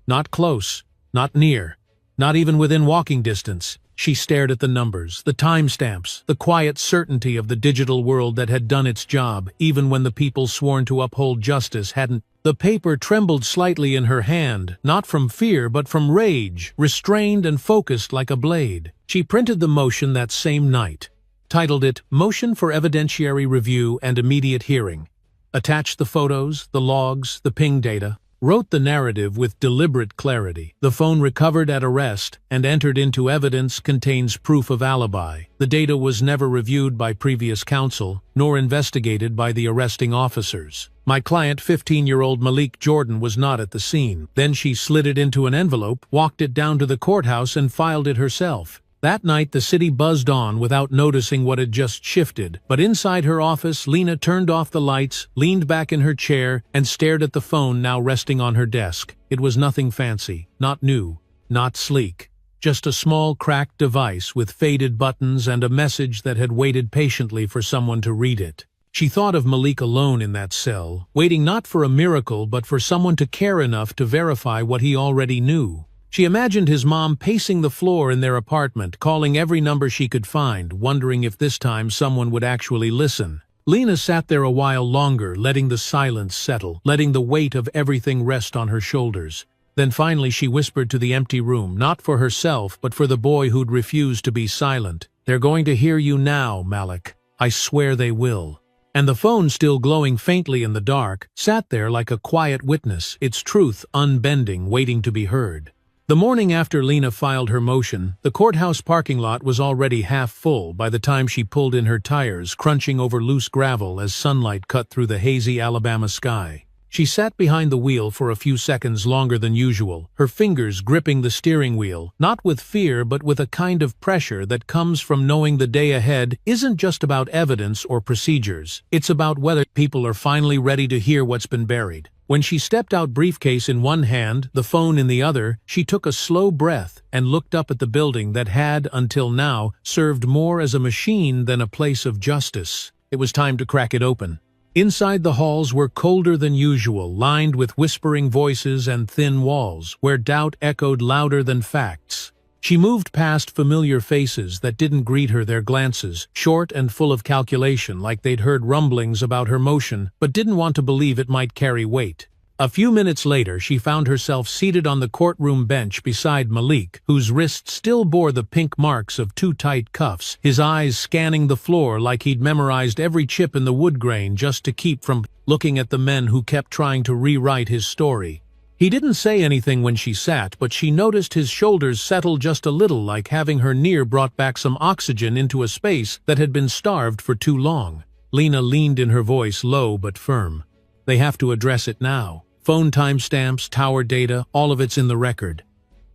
Not close, not near, not even within walking distance. She stared at the numbers, the timestamps, the quiet certainty of the digital world that had done its job, even when the people sworn to uphold justice hadn't. The paper trembled slightly in her hand, not from fear but from rage, restrained and focused like a blade. She printed the motion that same night, titled it "Motion for Evidentiary Review and Immediate Hearing," attached the photos, the logs, the ping data, wrote the narrative with deliberate clarity. The phone recovered at arrest and entered into evidence contains proof of alibi. The data was never reviewed by previous counsel, nor investigated by the arresting officers. My client, 15-year-old Malik Jordan, was not at the scene. Then she slid it into an envelope, walked it down to the courthouse, and filed it herself. That night, the city buzzed on without noticing what had just shifted. But inside her office, Lena turned off the lights, leaned back in her chair, and stared at the phone now resting on her desk. It was nothing fancy, not new, not sleek. Just a small, cracked device with faded buttons and a message that had waited patiently for someone to read it. She thought of Malik alone in that cell, waiting not for a miracle but for someone to care enough to verify what he already knew. She imagined his mom pacing the floor in their apartment, calling every number she could find, wondering if this time someone would actually listen. Lena sat there a while longer, letting the silence settle, letting the weight of everything rest on her shoulders. Then finally she whispered to the empty room, not for herself, but for the boy who'd refused to be silent. "They're going to hear you now, Malik. I swear they will." And the phone, still glowing faintly in the dark, sat there like a quiet witness, its truth unbending, waiting to be heard. The morning after Lena filed her motion, the courthouse parking lot was already half full by the time she pulled in her tires, crunching over loose gravel as sunlight cut through the hazy Alabama sky. She sat behind the wheel for a few seconds longer than usual, her fingers gripping the steering wheel, not with fear but with a kind of pressure that comes from knowing the day ahead isn't just about evidence or procedures. It's about whether people are finally ready to hear what's been buried. When she stepped out, briefcase in one hand, the phone in the other, she took a slow breath and looked up at the building that had, until now, served more as a machine than a place of justice. It was time to crack it open. Inside the halls were colder than usual, lined with whispering voices and thin walls, where doubt echoed louder than facts. She moved past familiar faces that didn't greet her, their glances, short and full of calculation, like they'd heard rumblings about her motion, but didn't want to believe it might carry weight. A few minutes later, she found herself seated on the courtroom bench beside Malik, whose wrist still bore the pink marks of two tight cuffs, his eyes scanning the floor like he'd memorized every chip in the wood grain just to keep from looking at the men who kept trying to rewrite his story. He didn't say anything when she sat, but she noticed his shoulders settle just a little, like having her near brought back some oxygen into a space that had been starved for too long. Lena leaned in, her voice low but firm. "They have to address it now. Phone timestamps, tower data, all of it's in the record."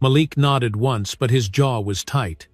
Malik nodded once, but his jaw was tight.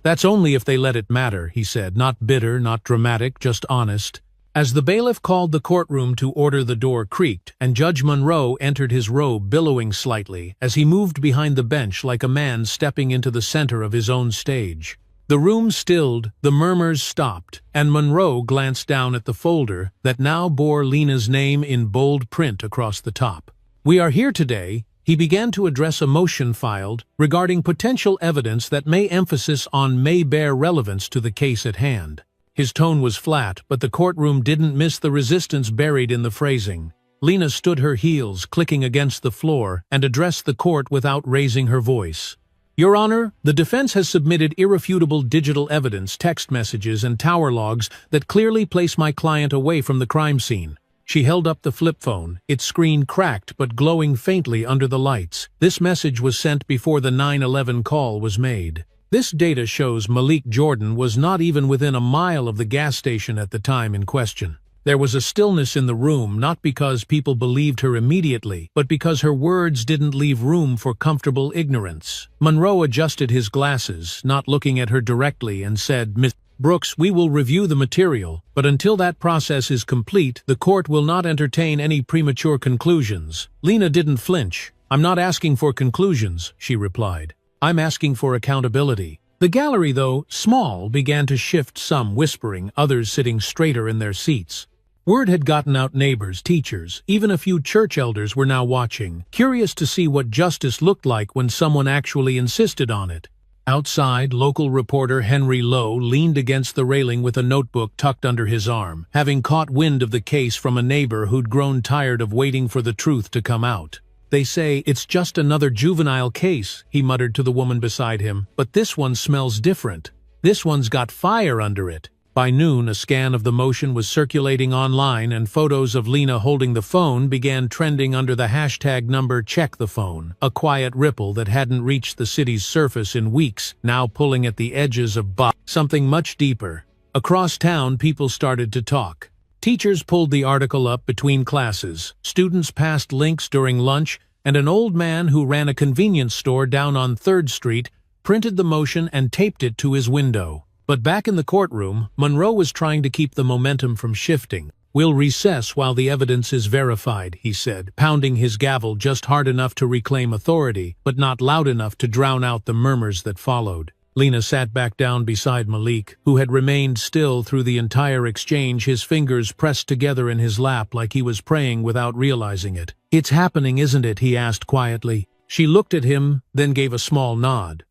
"That's only if they let it matter," he said, not bitter, not dramatic, just honest. As the bailiff called the courtroom to order, the door creaked, and Judge Monroe entered, his robe billowing slightly, as he moved behind the bench like a man stepping into the center of his own stage. The room stilled, the murmurs stopped, and Monroe glanced down at the folder that now bore Lena's name in bold print across the top. "We are here today," he began to address a motion filed regarding potential evidence that may bear relevance to the case at hand. His tone was flat, but the courtroom didn't miss the resistance buried in the phrasing. Lena stood, her heels clicking against the floor, and addressed the court without raising her voice. "Your Honor, the defense has submitted irrefutable digital evidence, text messages and tower logs that clearly place my client away from the crime scene." She held up the flip phone, its screen cracked but glowing faintly under the lights. This message was sent before the 911 call was made. "This data shows Malik Jordan was not even within a mile of the gas station at the time in question." There was a stillness in the room, not because people believed her immediately, but because her words didn't leave room for comfortable ignorance. Monroe adjusted his glasses, not looking at her directly, and said, "Miss Brooks, we will review the material, but until that process is complete, the court will not entertain any premature conclusions." Lena didn't flinch. "I'm not asking for conclusions," she replied. "I'm asking for accountability." The gallery, though small, began to shift, some whispering, others sitting straighter in their seats. Word had gotten out. Neighbors, teachers, even a few church elders were now watching, curious to see what justice looked like when someone actually insisted on it. Outside, local reporter Henry Lowe leaned against the railing with a notebook tucked under his arm, having caught wind of the case from a neighbor who'd grown tired of waiting for the truth to come out. "They say it's just another juvenile case," he muttered to the woman beside him, "but this one smells different. This one's got fire under it." By noon, a scan of the motion was circulating online, and photos of Lena holding the phone began trending under the hashtag #CheckThePhone, a quiet ripple that hadn't reached the city's surface in weeks, now pulling at the edges of something much deeper. Across town, people started to talk. Teachers pulled the article up between classes, students passed links during lunch, and an old man who ran a convenience store down on 3rd Street printed the motion and taped it to his window. But back in the courtroom, Monroe was trying to keep the momentum from shifting. "We'll recess while the evidence is verified," he said, pounding his gavel just hard enough to reclaim authority, but not loud enough to drown out the murmurs that followed. Lena sat back down beside Malik, who had remained still through the entire exchange, his fingers pressed together in his lap like he was praying without realizing it. "It's happening, isn't it?" he asked quietly. She looked at him, then gave a small nod.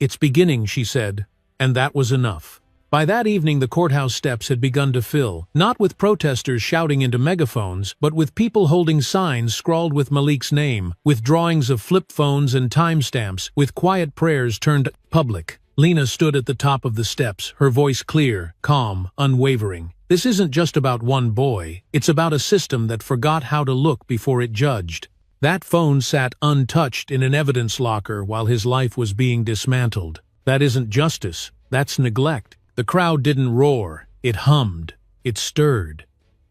"It's beginning," she said, and that was enough. By that evening, the courthouse steps had begun to fill, not with protesters shouting into megaphones, but with people holding signs scrawled with Malik's name, with drawings of flip phones and timestamps, with quiet prayers turned public. Lena stood at the top of the steps, her voice clear, calm, unwavering. "This isn't just about one boy. It's about a system that forgot how to look before it judged. That phone sat untouched in an evidence locker while his life was being dismantled. That isn't justice. That's neglect." The crowd didn't roar. It hummed. It stirred.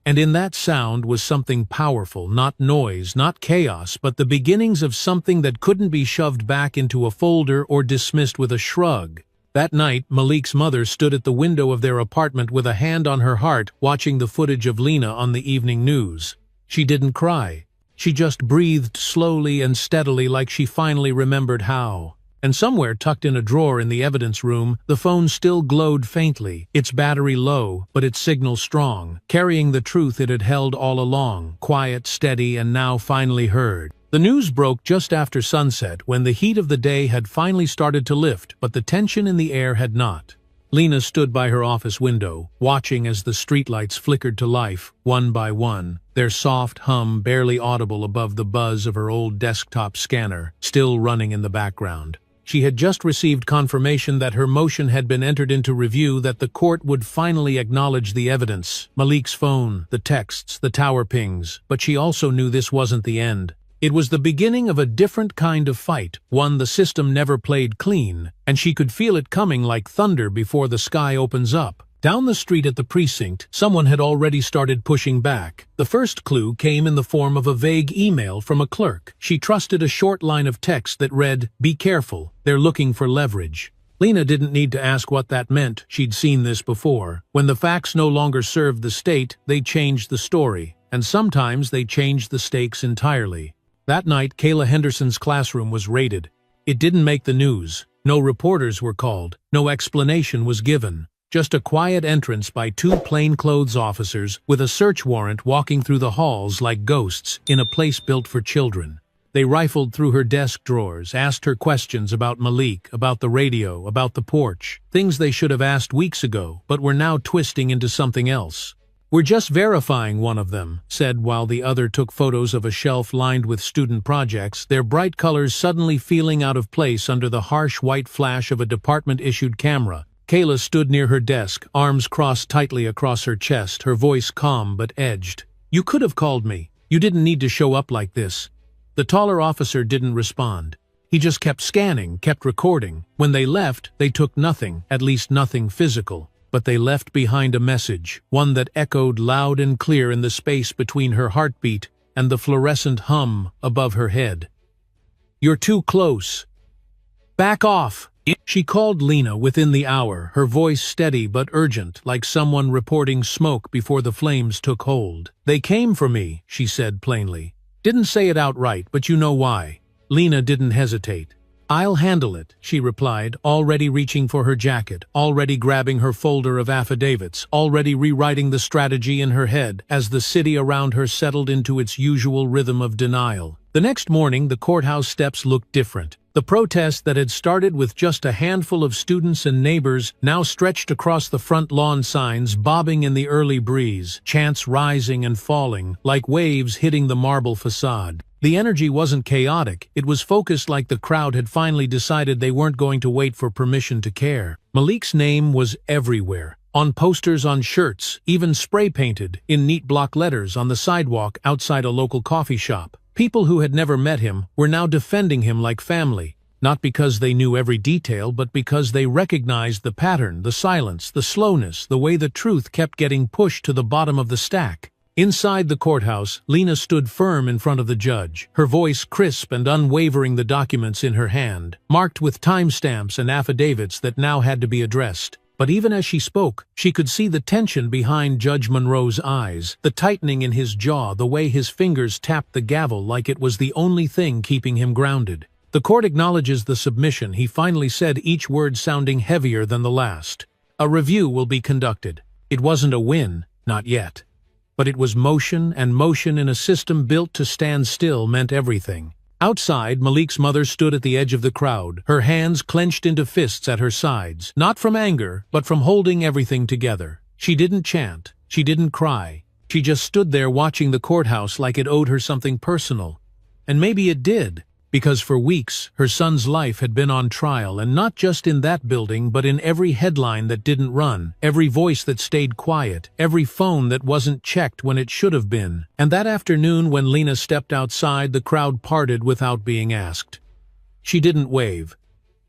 And in that sound was something powerful, not noise, not chaos, but the beginnings of something that couldn't be shoved back into a folder or dismissed with a shrug. That night, Malik's mother stood at the window of their apartment with a hand on her heart, watching the footage of Lena on the evening news. She didn't cry. She just breathed slowly and steadily, like she finally remembered how. And somewhere tucked in a drawer in the evidence room, the phone still glowed faintly, its battery low, but its signal strong, carrying the truth it had held all along, quiet, steady, and now finally heard. The news broke just after sunset, when the heat of the day had finally started to lift, but the tension in the air had not. Lena stood by her office window, watching as the streetlights flickered to life, one by one, their soft hum barely audible above the buzz of her old desktop scanner, still running in the background. She had just received confirmation that her motion had been entered into review, that the court would finally acknowledge the evidence, Malik's phone, the texts, the tower pings, but she also knew this wasn't the end. It was the beginning of a different kind of fight, one the system never played clean, and she could feel it coming like thunder before the sky opens up. Down the street at the precinct, someone had already started pushing back. The first clue came in the form of a vague email from a clerk. She trusted a short line of text that read, "Be careful, they're looking for leverage." Lena didn't need to ask what that meant. She'd seen this before. When the facts no longer served the state, they changed the story, and sometimes they changed the stakes entirely. That night, Kayla Henderson's classroom was raided. It didn't make the news. No reporters were called. No explanation was given. Just a quiet entrance by two plainclothes officers with a search warrant walking through the halls like ghosts in a place built for children. They rifled through her desk drawers, asked her questions about Malik, about the radio, about the porch, things they should have asked weeks ago, but were now twisting into something else. "We're just verifying," one of them said while the other took photos of a shelf lined with student projects, their bright colors suddenly feeling out of place under the harsh white flash of a department-issued camera. Kayla stood near her desk, arms crossed tightly across her chest, her voice calm but edged. "You could have called me. You didn't need to show up like this." The taller officer didn't respond. He just kept scanning, kept recording. When they left, they took nothing, at least nothing physical. But they left behind a message, one that echoed loud and clear in the space between her heartbeat and the fluorescent hum above her head. "You're too close. Back off." She called Lena within the hour, her voice steady but urgent, like someone reporting smoke before the flames took hold. "They came for me," she said plainly. "Didn't say it outright, but you know why." Lena didn't hesitate. "I'll handle it," she replied, already reaching for her jacket, already grabbing her folder of affidavits, already rewriting the strategy in her head as the city around her settled into its usual rhythm of denial. The next morning, the courthouse steps looked different. The protest that had started with just a handful of students and neighbors now stretched across the front lawn, signs bobbing in the early breeze, chants rising and falling, like waves hitting the marble facade. The energy wasn't chaotic, it was focused, like the crowd had finally decided they weren't going to wait for permission to care. Malik's name was everywhere. On posters, on shirts, even spray-painted, in neat block letters on the sidewalk outside a local coffee shop. People who had never met him were now defending him like family, not because they knew every detail, but because they recognized the pattern, the silence, the slowness, the way the truth kept getting pushed to the bottom of the stack. Inside the courthouse, Lena stood firm in front of the judge, her voice crisp and unwavering, the documents in her hand, marked with timestamps and affidavits that now had to be addressed. But even as she spoke, she could see the tension behind Judge Monroe's eyes, the tightening in his jaw, the way his fingers tapped the gavel like it was the only thing keeping him grounded. "The court acknowledges the submission," he finally said, each word sounding heavier than the last. "A review will be conducted." It wasn't a win, not yet. But it was motion, and motion in a system built to stand still meant everything. Outside, Malik's mother stood at the edge of the crowd, her hands clenched into fists at her sides, not from anger, but from holding everything together. She didn't chant, she didn't cry. She just stood there watching the courthouse like it owed her something personal. And maybe it did, because for weeks her son's life had been on trial, and not just in that building, but in every headline that didn't run, every voice that stayed quiet, every phone that wasn't checked when it should have been. And that afternoon, when Lena stepped outside, the crowd parted without being asked. She didn't wave.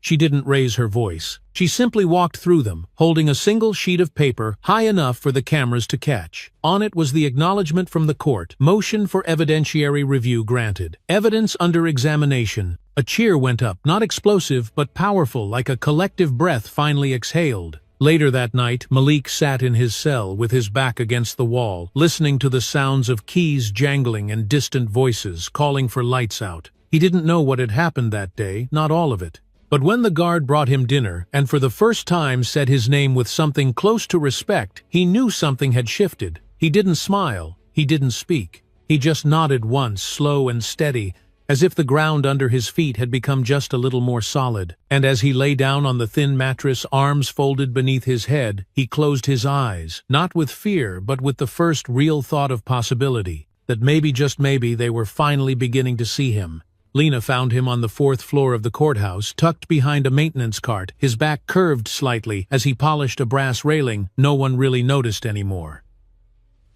She didn't raise her voice. She simply walked through them, holding a single sheet of paper high enough for the cameras to catch. On it was the acknowledgement from the court: motion for evidentiary review granted. Evidence under examination. A cheer went up, not explosive, but powerful, like a collective breath finally exhaled. Later that night, Malik sat in his cell with his back against the wall, listening to the sounds of keys jangling and distant voices calling for lights out. He didn't know what had happened that day, not all of it. But when the guard brought him dinner, and for the first time said his name with something close to respect, he knew something had shifted. He didn't smile, he didn't speak. He just nodded once, slow and steady, as if the ground under his feet had become just a little more solid. And as he lay down on the thin mattress, arms folded beneath his head, he closed his eyes, not with fear, but with the first real thought of possibility, that maybe, just maybe, they were finally beginning to see him. Lena found him on the 4th floor of the courthouse, tucked behind a maintenance cart, his back curved slightly as he polished a brass railing no one really noticed anymore.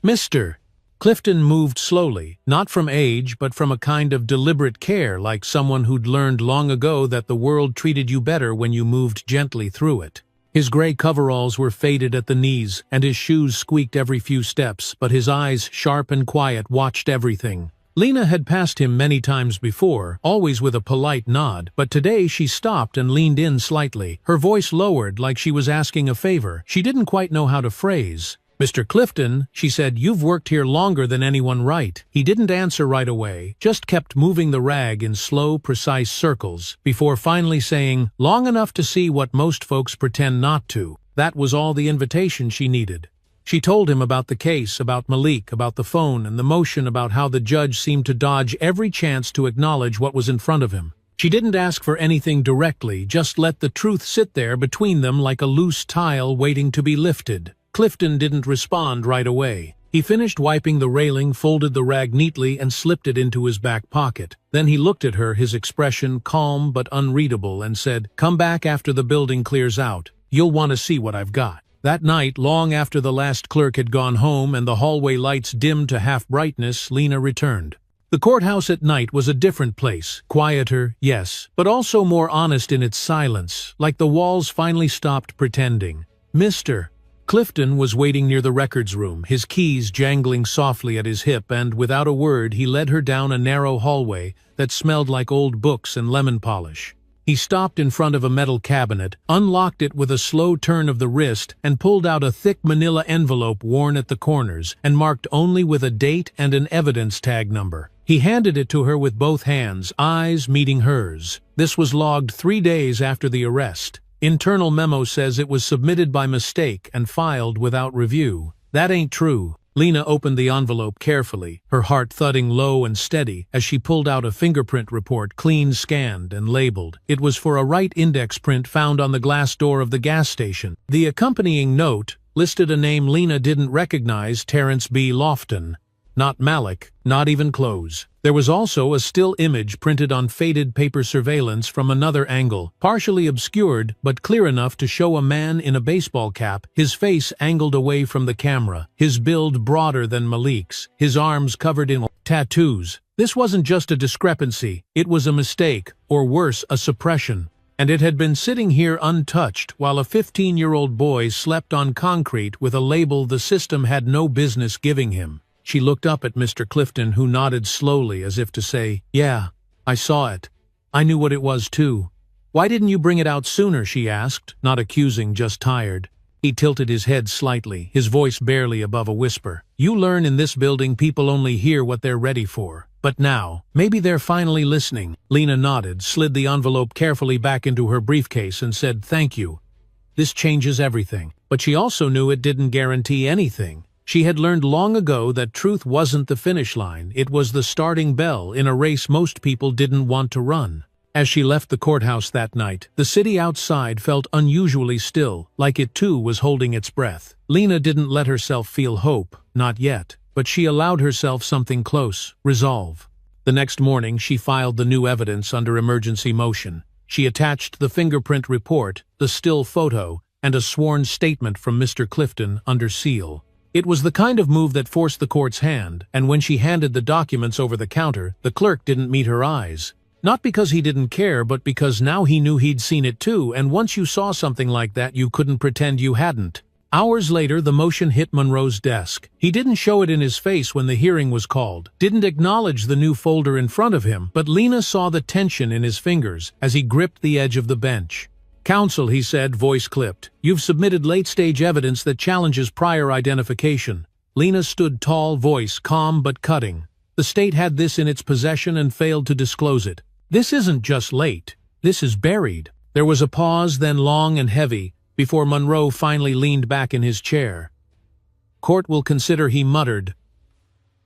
"Mr." Clifton moved slowly, not from age, but from a kind of deliberate care, like someone who'd learned long ago that the world treated you better when you moved gently through it. His gray coveralls were faded at the knees, and his shoes squeaked every few steps, but his eyes, sharp and quiet, watched everything. Lena had passed him many times before, always with a polite nod, but today she stopped and leaned in slightly, her voice lowered like she was asking a favor she didn't quite know how to phrase. "Mr. Clifton," she said, "you've worked here longer than anyone, right?" He didn't answer right away, just kept moving the rag in slow, precise circles, before finally saying, "Long enough to see what most folks pretend not to." That was all the invitation she needed. She told him about the case, about Malik, about the phone, and the motion, about how the judge seemed to dodge every chance to acknowledge what was in front of him. She didn't ask for anything directly, just let the truth sit there between them like a loose tile waiting to be lifted. Clifton didn't respond right away. He finished wiping the railing, folded the rag neatly, and slipped it into his back pocket. Then he looked at her, his expression calm but unreadable, and said, "Come back after the building clears out. You'll want to see what I've got." That night, long after the last clerk had gone home and the hallway lights dimmed to half brightness, Lena returned. The courthouse at night was a different place, quieter, yes, but also more honest in its silence, like the walls finally stopped pretending. "Mr." Clifton was waiting near the records room, his keys jangling softly at his hip, and without a word he led her down a narrow hallway that smelled like old books and lemon polish. He stopped in front of a metal cabinet, unlocked it with a slow turn of the wrist, and pulled out a thick manila envelope worn at the corners and marked only with a date and an evidence tag number. He handed it to her with both hands, eyes meeting hers. This was logged 3 days after the arrest. Internal memo says it was submitted by mistake and filed without review. That ain't true. Lena opened the envelope carefully, her heart thudding low and steady as she pulled out a fingerprint report, clean scanned and labeled. It was for a right index print found on the glass door of the gas station. The accompanying note listed a name Lena didn't recognize, Terrence B. Lofton. Not Malik, not even close. There was also a still image printed on faded paper surveillance from another angle, partially obscured but clear enough to show a man in a baseball cap, his face angled away from the camera, his build broader than Malik's, his arms covered in tattoos. This wasn't just a discrepancy, it was a mistake, or worse, a suppression. And it had been sitting here untouched while a 15-year-old boy slept on concrete with a label the system had no business giving him. She looked up at Mr. Clifton, who nodded slowly as if to say, "Yeah, I saw it. I knew what it was too." "Why didn't you bring it out sooner?" she asked, not accusing, just tired. He tilted his head slightly, his voice barely above a whisper. "You learn in this building people only hear what they're ready for. But now, maybe they're finally listening." Lena nodded, slid the envelope carefully back into her briefcase and said, "Thank you. This changes everything." But she also knew it didn't guarantee anything. She had learned long ago that truth wasn't the finish line, it was the starting bell in a race most people didn't want to run. As she left the courthouse that night, the city outside felt unusually still, like it too was holding its breath. Lena didn't let herself feel hope, not yet, but she allowed herself something close, resolve. The next morning she filed the new evidence under emergency motion. She attached the fingerprint report, the still photo, and a sworn statement from Mr. Clifton under seal. It was the kind of move that forced the court's hand, and when she handed the documents over the counter, the clerk didn't meet her eyes. Not because he didn't care, but because now he knew he'd seen it too, and once you saw something like that, you couldn't pretend you hadn't. Hours later, the motion hit Monroe's desk. He didn't show it in his face when the hearing was called, didn't acknowledge the new folder in front of him, but Lena saw the tension in his fingers as he gripped the edge of the bench. "Counsel," he said, voice clipped, "you've submitted late-stage evidence that challenges prior identification." Lena stood tall, voice calm but cutting. "The state had this in its possession and failed to disclose it. This isn't just late. This is buried." There was a pause, then long and heavy, before Monroe finally leaned back in his chair. "Court will consider," he muttered.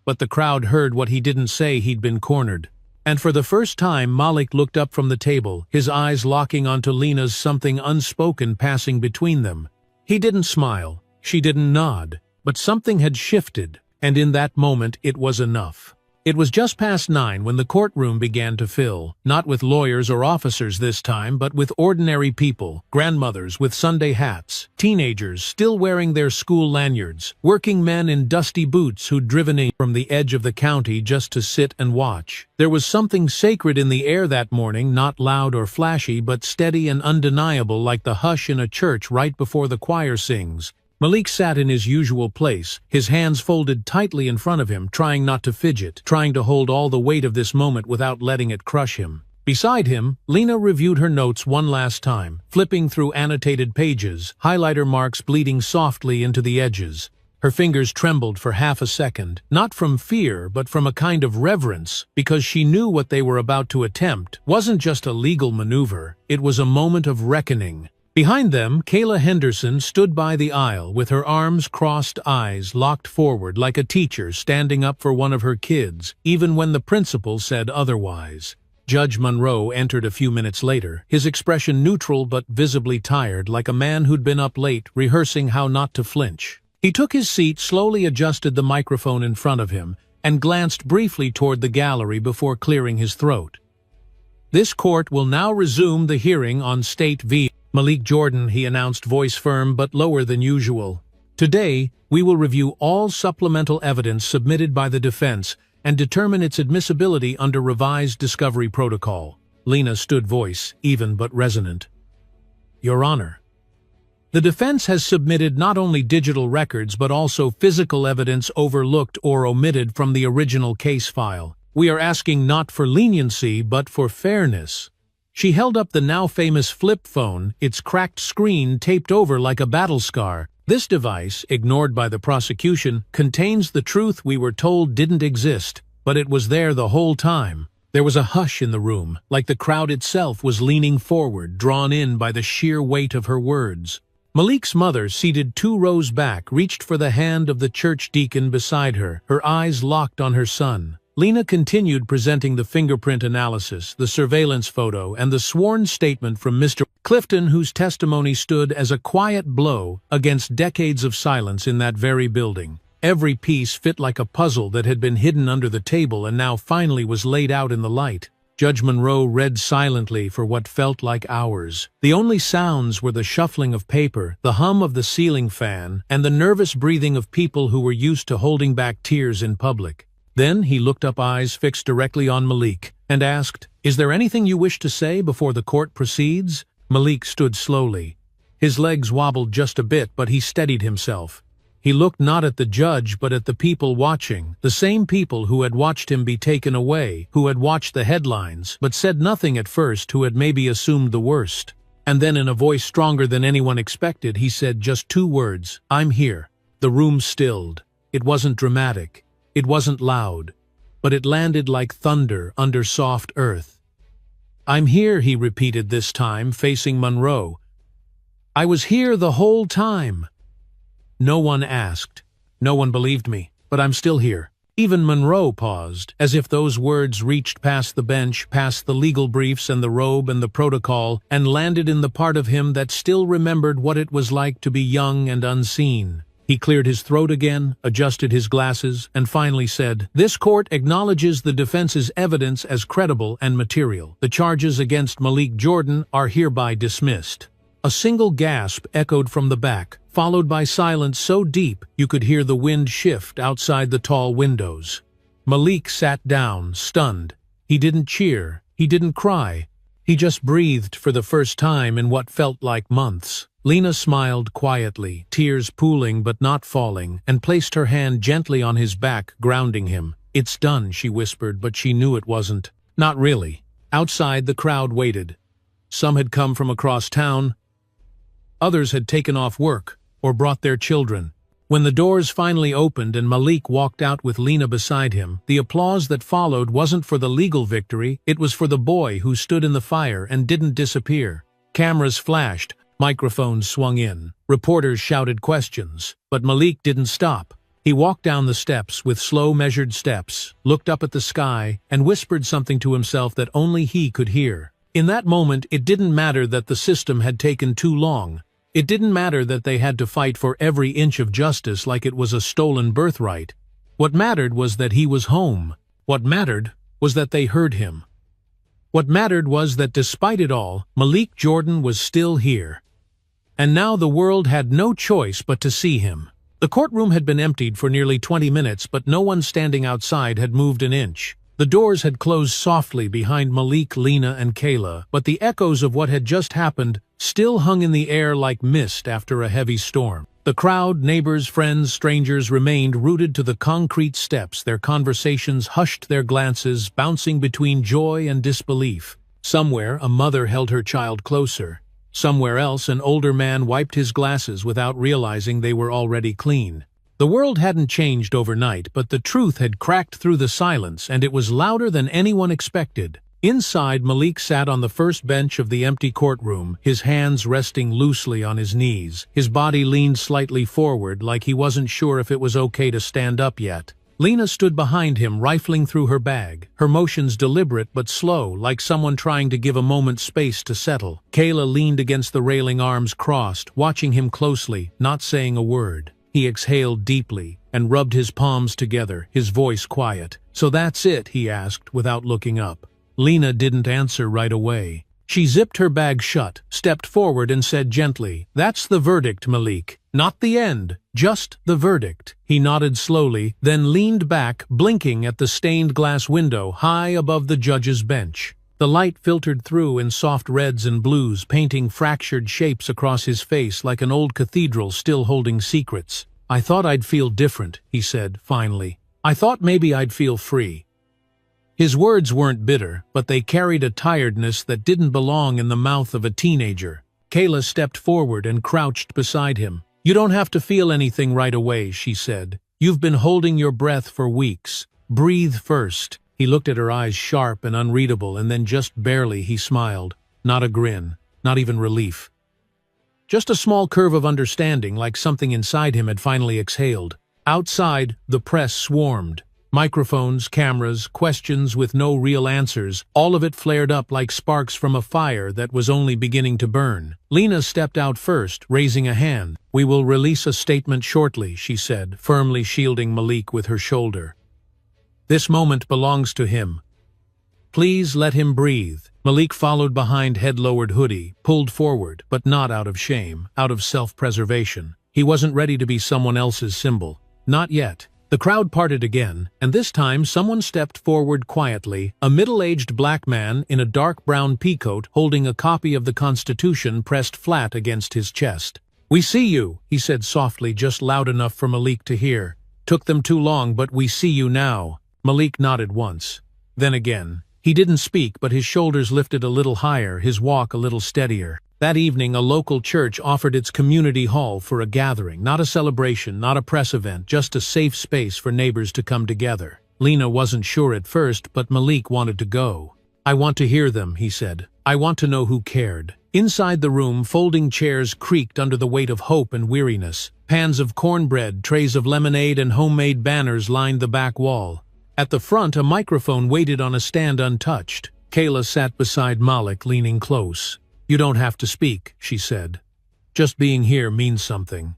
But the crowd heard what he didn't say. He'd been cornered. And for the first time Malik looked up from the table, his eyes locking onto Lena's, something unspoken passing between them. He didn't smile, she didn't nod, but something had shifted, and in that moment it was enough. It was just past 9 when the courtroom began to fill, not with lawyers or officers this time, but with ordinary people, grandmothers with Sunday hats, teenagers still wearing their school lanyards, working men in dusty boots who'd driven in from the edge of the county just to sit and watch. There was something sacred in the air that morning, not loud or flashy, but steady and undeniable, like the hush in a church right before the choir sings. Malik sat in his usual place, his hands folded tightly in front of him, trying not to fidget, trying to hold all the weight of this moment without letting it crush him. Beside him, Lena reviewed her notes one last time, flipping through annotated pages, highlighter marks bleeding softly into the edges. Her fingers trembled for half a second, not from fear but from a kind of reverence, because she knew what they were about to attempt wasn't just a legal maneuver, it was a moment of reckoning. Behind them, Kayla Henderson stood by the aisle with her arms crossed, eyes locked forward like a teacher standing up for one of her kids, even when the principal said otherwise. Judge Monroe entered a few minutes later, his expression neutral but visibly tired, like a man who'd been up late rehearsing how not to flinch. He took his seat, slowly adjusted the microphone in front of him, and glanced briefly toward the gallery before clearing his throat. "This court will now resume the hearing on State v. Malik Jordan," he announced, voice firm but lower than usual. "Today, we will review all supplemental evidence submitted by the defense and determine its admissibility under revised discovery protocol." Lena stood, voice even but resonant. "Your Honor, the defense has submitted not only digital records but also physical evidence overlooked or omitted from the original case file. We are asking not for leniency but for fairness." She held up the now famous flip phone, its cracked screen taped over like a battle scar. "This device, ignored by the prosecution, contains the truth we were told didn't exist, but it was there the whole time." There was a hush in the room, like the crowd itself was leaning forward, drawn in by the sheer weight of her words. Malik's mother, seated 2 rows back, reached for the hand of the church deacon beside her, her eyes locked on her son. Lena continued presenting the fingerprint analysis, the surveillance photo, and the sworn statement from Mr. Clifton, whose testimony stood as a quiet blow against decades of silence in that very building. Every piece fit like a puzzle that had been hidden under the table and now finally was laid out in the light. Judge Monroe read silently for what felt like hours. The only sounds were the shuffling of paper, the hum of the ceiling fan, and the nervous breathing of people who were used to holding back tears in public. Then he looked up, eyes fixed directly on Malik, and asked, "Is there anything you wish to say before the court proceeds?" Malik stood slowly. His legs wobbled just a bit, but he steadied himself. He looked not at the judge but at the people watching, the same people who had watched him be taken away, who had watched the headlines, but said nothing at first, who had maybe assumed the worst. And then in a voice stronger than anyone expected, he said just 2 words, "I'm here." The room stilled. It wasn't dramatic. It wasn't loud, but it landed like thunder under soft earth. "I'm here," he repeated, this time facing Monroe. "I was here the whole time." No one asked. No one believed me, but I'm still here. Even Monroe paused, as if those words reached past the bench, past the legal briefs and the robe and the protocol, and landed in the part of him that still remembered what it was like to be young and unseen. He cleared his throat again, adjusted his glasses, and finally said, "This court acknowledges the defense's evidence as credible and material. The charges against Malik Jordan are hereby dismissed." A single gasp echoed from the back, followed by silence so deep you could hear the wind shift outside the tall windows. Malik sat down, stunned. He didn't cheer. He didn't cry. He just breathed for the first time in what felt like months. Lena smiled quietly, tears pooling but not falling, and placed her hand gently on his back, grounding him. "It's done," she whispered, but she knew it wasn't. Not really. Outside, the crowd waited. Some had come from across town. Others had taken off work, or brought their children. When the doors finally opened and Malik walked out with Lena beside him, the applause that followed wasn't for the legal victory, it was for the boy who stood in the fire and didn't disappear. Cameras flashed, microphones swung in. Reporters shouted questions, but Malik didn't stop. He walked down the steps with slow, measured steps, looked up at the sky, and whispered something to himself that only he could hear. In that moment, it didn't matter that the system had taken too long. It didn't matter that they had to fight for every inch of justice like it was a stolen birthright. What mattered was that he was home. What mattered was that they heard him. What mattered was that despite it all, Malik Jordan was still here. And now the world had no choice but to see him. The courtroom had been emptied for nearly 20 minutes, but no one standing outside had moved an inch. The doors had closed softly behind Malik, Lena, and Kayla, but the echoes of what had just happened still hung in the air like mist after a heavy storm. The crowd, neighbors, friends, strangers remained rooted to the concrete steps, their conversations hushed, their glances bouncing between joy and disbelief. Somewhere, a mother held her child closer. Somewhere else, an older man wiped his glasses without realizing they were already clean. The world hadn't changed overnight, but the truth had cracked through the silence, and it was louder than anyone expected. Inside, Malik sat on the first bench of the empty courtroom, his hands resting loosely on his knees. His body leaned slightly forward, like he wasn't sure if it was okay to stand up yet. Lena stood behind him, rifling through her bag, her motions deliberate but slow, like someone trying to give a moment space to settle. Kayla leaned against the railing, arms crossed, watching him closely, not saying a word. He exhaled deeply and rubbed his palms together, his voice quiet. "So that's it?" he asked, without looking up. Lena didn't answer right away. She zipped her bag shut, stepped forward and said gently, "That's the verdict, Malik. Not the end, just the verdict." He nodded slowly, then leaned back, blinking at the stained glass window high above the judge's bench. The light filtered through in soft reds and blues, painting fractured shapes across his face like an old cathedral still holding secrets. "I thought I'd feel different," he said, finally. "I thought maybe I'd feel free." His words weren't bitter, but they carried a tiredness that didn't belong in the mouth of a teenager. Kayla stepped forward and crouched beside him. "You don't have to feel anything right away," she said. "You've been holding your breath for weeks. Breathe first." He looked at her eyes, sharp and unreadable, and then just barely he smiled. Not a grin, not even relief. Just a small curve of understanding, like something inside him had finally exhaled. Outside, the press swarmed. Microphones, cameras, questions with no real answers, all of it flared up like sparks from a fire that was only beginning to burn. Lena stepped out first, raising a hand. "We will release a statement shortly," she said, firmly shielding Malik with her shoulder. "This moment belongs to him. Please let him breathe." Malik followed behind, head-lowered hoodie, pulled forward, but not out of shame, out of self-preservation. He wasn't ready to be someone else's symbol. Not yet. The crowd parted again, and this time someone stepped forward quietly, a middle-aged black man in a dark brown peacoat holding a copy of the Constitution pressed flat against his chest. "We see you," he said softly, just loud enough for Malik to hear. "Took them too long, but we see you now." Malik nodded once. Then again. He didn't speak, but his shoulders lifted a little higher, his walk a little steadier. That evening, a local church offered its community hall for a gathering, not a celebration, not a press event, just a safe space for neighbors to come together. Lena wasn't sure at first, but Malik wanted to go. "I want to hear them," he said. "I want to know who cared." Inside the room, folding chairs creaked under the weight of hope and weariness. Pans of cornbread, trays of lemonade, and homemade banners lined the back wall. At the front, a microphone waited on a stand untouched. Kayla sat beside Malik, leaning close. "You don't have to speak," she said. "Just being here means something."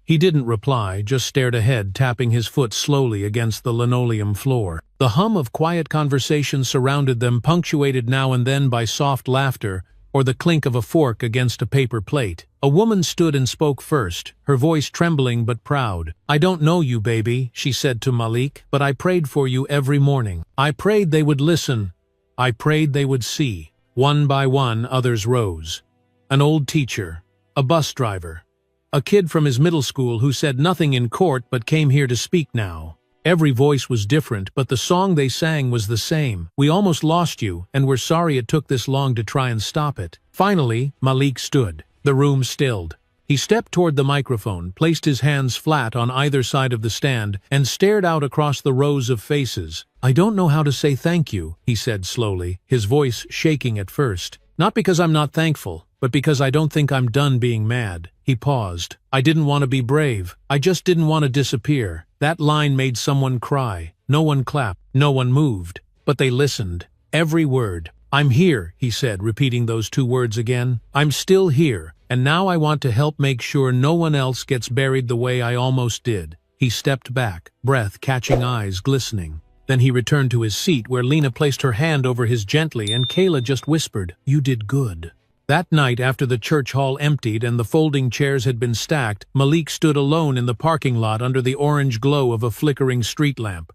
He didn't reply, just stared ahead, tapping his foot slowly against the linoleum floor. The hum of quiet conversation surrounded them, punctuated now and then by soft laughter or the clink of a fork against a paper plate. A woman stood and spoke first, her voice trembling but proud. "I don't know you, baby," she said to Malik, "but I prayed for you every morning. I prayed they would listen. I prayed they would see." One by one, others rose. An old teacher, a bus driver, a kid from his middle school who said nothing in court but came here to speak now. Every voice was different, but the song they sang was the same. "We almost lost you, and we're sorry it took this long to try and stop it." Finally, Malik stood. The room stilled. He stepped toward the microphone, placed his hands flat on either side of the stand, and stared out across the rows of faces. "I don't know how to say thank you," he said slowly, his voice shaking at first. "Not because I'm not thankful, but because I don't think I'm done being mad." He paused. "I didn't want to be brave. I just didn't want to disappear." That line made someone cry. No one clapped. No one moved. But they listened. Every word. "I'm here," he said, repeating those two words again. "I'm still here, and now I want to help make sure no one else gets buried the way I almost did." He stepped back, breath catching, eyes glistening. Then he returned to his seat where Lena placed her hand over his gently and Kayla just whispered, "You did good." That night, after the church hall emptied and the folding chairs had been stacked, Malik stood alone in the parking lot under the orange glow of a flickering street lamp.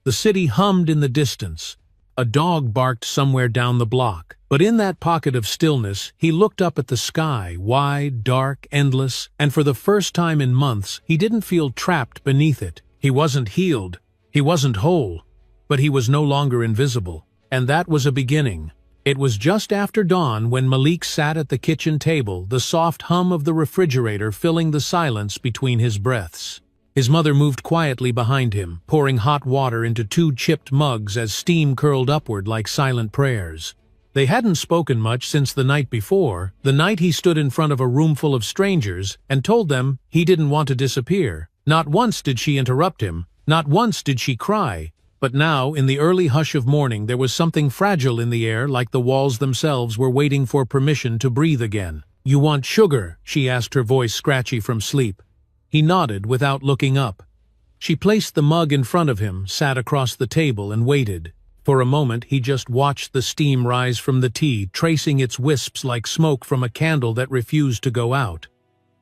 The city hummed in the distance. A dog barked somewhere down the block. But in that pocket of stillness, he looked up at the sky, wide, dark, endless, and for the first time in months, he didn't feel trapped beneath it. He wasn't healed. He wasn't whole, but he was no longer invisible. And that was a beginning. It was just after dawn when Malik sat at the kitchen table, the soft hum of the refrigerator filling the silence between his breaths. His mother moved quietly behind him, pouring hot water into 2 chipped mugs as steam curled upward like silent prayers. They hadn't spoken much since the night before, the night he stood in front of a room full of strangers and told them he didn't want to disappear. Not once did she interrupt him. Not once did she cry, but now, in the early hush of morning, there was something fragile in the air, like the walls themselves were waiting for permission to breathe again. "You want sugar?" she asked, her voice scratchy from sleep. He nodded without looking up. She placed the mug in front of him, sat across the table, and waited. For a moment, he just watched the steam rise from the tea, tracing its wisps like smoke from a candle that refused to go out.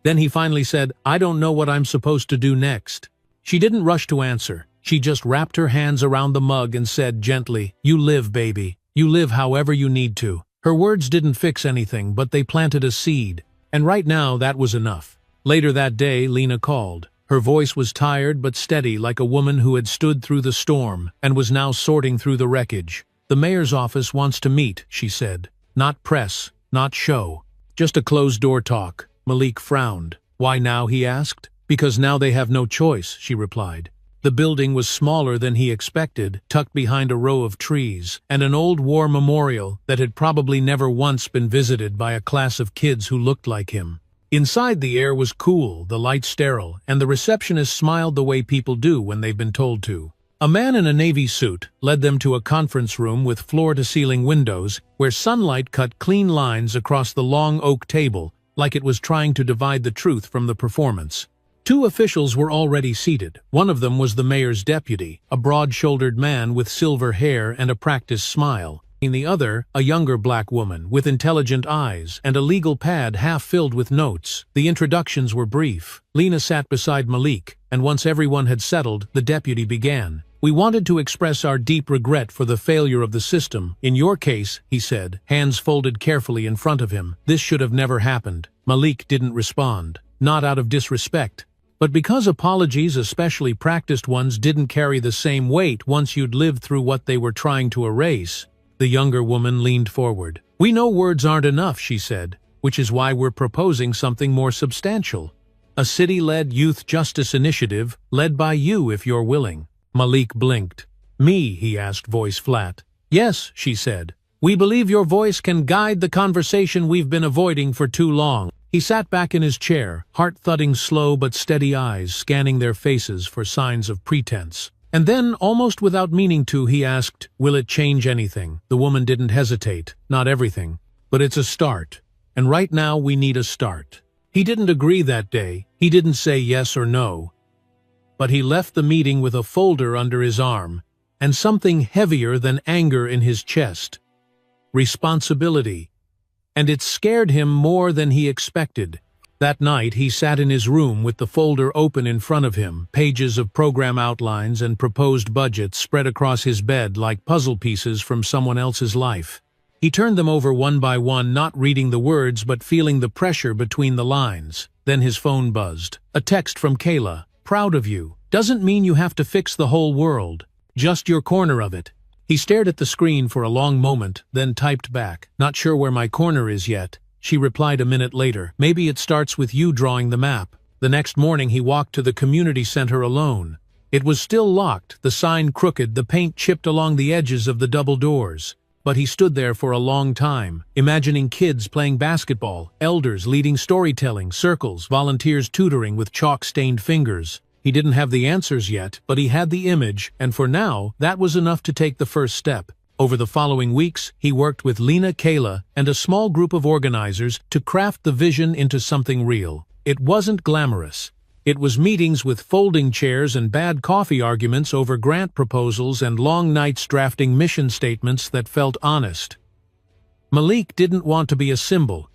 Then he finally said, "I don't know what I'm supposed to do next." She didn't rush to answer. She just wrapped her hands around the mug and said gently, "You live, baby. You live however you need to." Her words didn't fix anything, but they planted a seed. And right now, that was enough. Later that day, Lena called. Her voice was tired but steady, like a woman who had stood through the storm and was now sorting through the wreckage. "The mayor's office wants to meet," she said. "Not press, not show. Just a closed-door talk." Malik frowned. "Why now?" he asked. "Because now they have no choice," she replied. The building was smaller than he expected, tucked behind a row of trees, and an old war memorial that had probably never once been visited by a class of kids who looked like him. Inside, the air was cool, the lights sterile, and the receptionist smiled the way people do when they've been told to. A man in a navy suit led them to a conference room with floor-to-ceiling windows where sunlight cut clean lines across the long oak table like it was trying to divide the truth from the performance. 2 officials were already seated. One of them was the mayor's deputy, a broad-shouldered man with silver hair and a practiced smile. In the other, a younger black woman with intelligent eyes and a legal pad half filled with notes. The introductions were brief. Lena sat beside Malik, and once everyone had settled, the deputy began. "We wanted to express our deep regret for the failure of the system. In your case," he said, hands folded carefully in front of him, "this should have never happened." Malik didn't respond. Not out of disrespect, but because apologies, especially practiced ones, didn't carry the same weight once you'd lived through what they were trying to erase. The younger woman leaned forward. "We know words aren't enough," she said, "which is why we're proposing something more substantial. A city-led youth justice initiative, led by you if you're willing." Malik blinked. "Me?" he asked, voice flat. "Yes," she said. "We believe your voice can guide the conversation we've been avoiding for too long." He sat back in his chair, heart-thudding, slow but steady eyes scanning their faces for signs of pretense. And then, almost without meaning to, he asked, "Will it change anything?" The woman didn't hesitate. "Not everything. But it's a start. And right now we need a start." He didn't agree that day. He didn't say yes or no. But he left the meeting with a folder under his arm, and something heavier than anger in his chest. Responsibility. And it scared him more than he expected. That night, he sat in his room with the folder open in front of him, pages of program outlines and proposed budgets spread across his bed like puzzle pieces from someone else's life. He turned them over one by one, not reading the words but feeling the pressure between the lines. Then his phone buzzed. A text from Kayla. "Proud of you. Doesn't mean you have to fix the whole world. Just your corner of it." He stared at the screen for a long moment, then typed back, "Not sure where my corner is yet." She replied a minute later, "Maybe it starts with you drawing the map." The next morning he walked to the community center alone. It was still locked, the sign crooked, the paint chipped along the edges of the double doors. but he stood there for a long time, imagining kids playing basketball, elders leading storytelling, circles, volunteers tutoring with chalk-stained fingers. He didn't have the answers yet, but he had the image, and for now, that was enough to take the first step. Over the following weeks, he worked with Lena, Kayla, and a small group of organizers to craft the vision into something real. It wasn't glamorous. It was meetings with folding chairs and bad coffee arguments over grant proposals and long nights drafting mission statements that felt honest. Malik didn't want to be a symbol.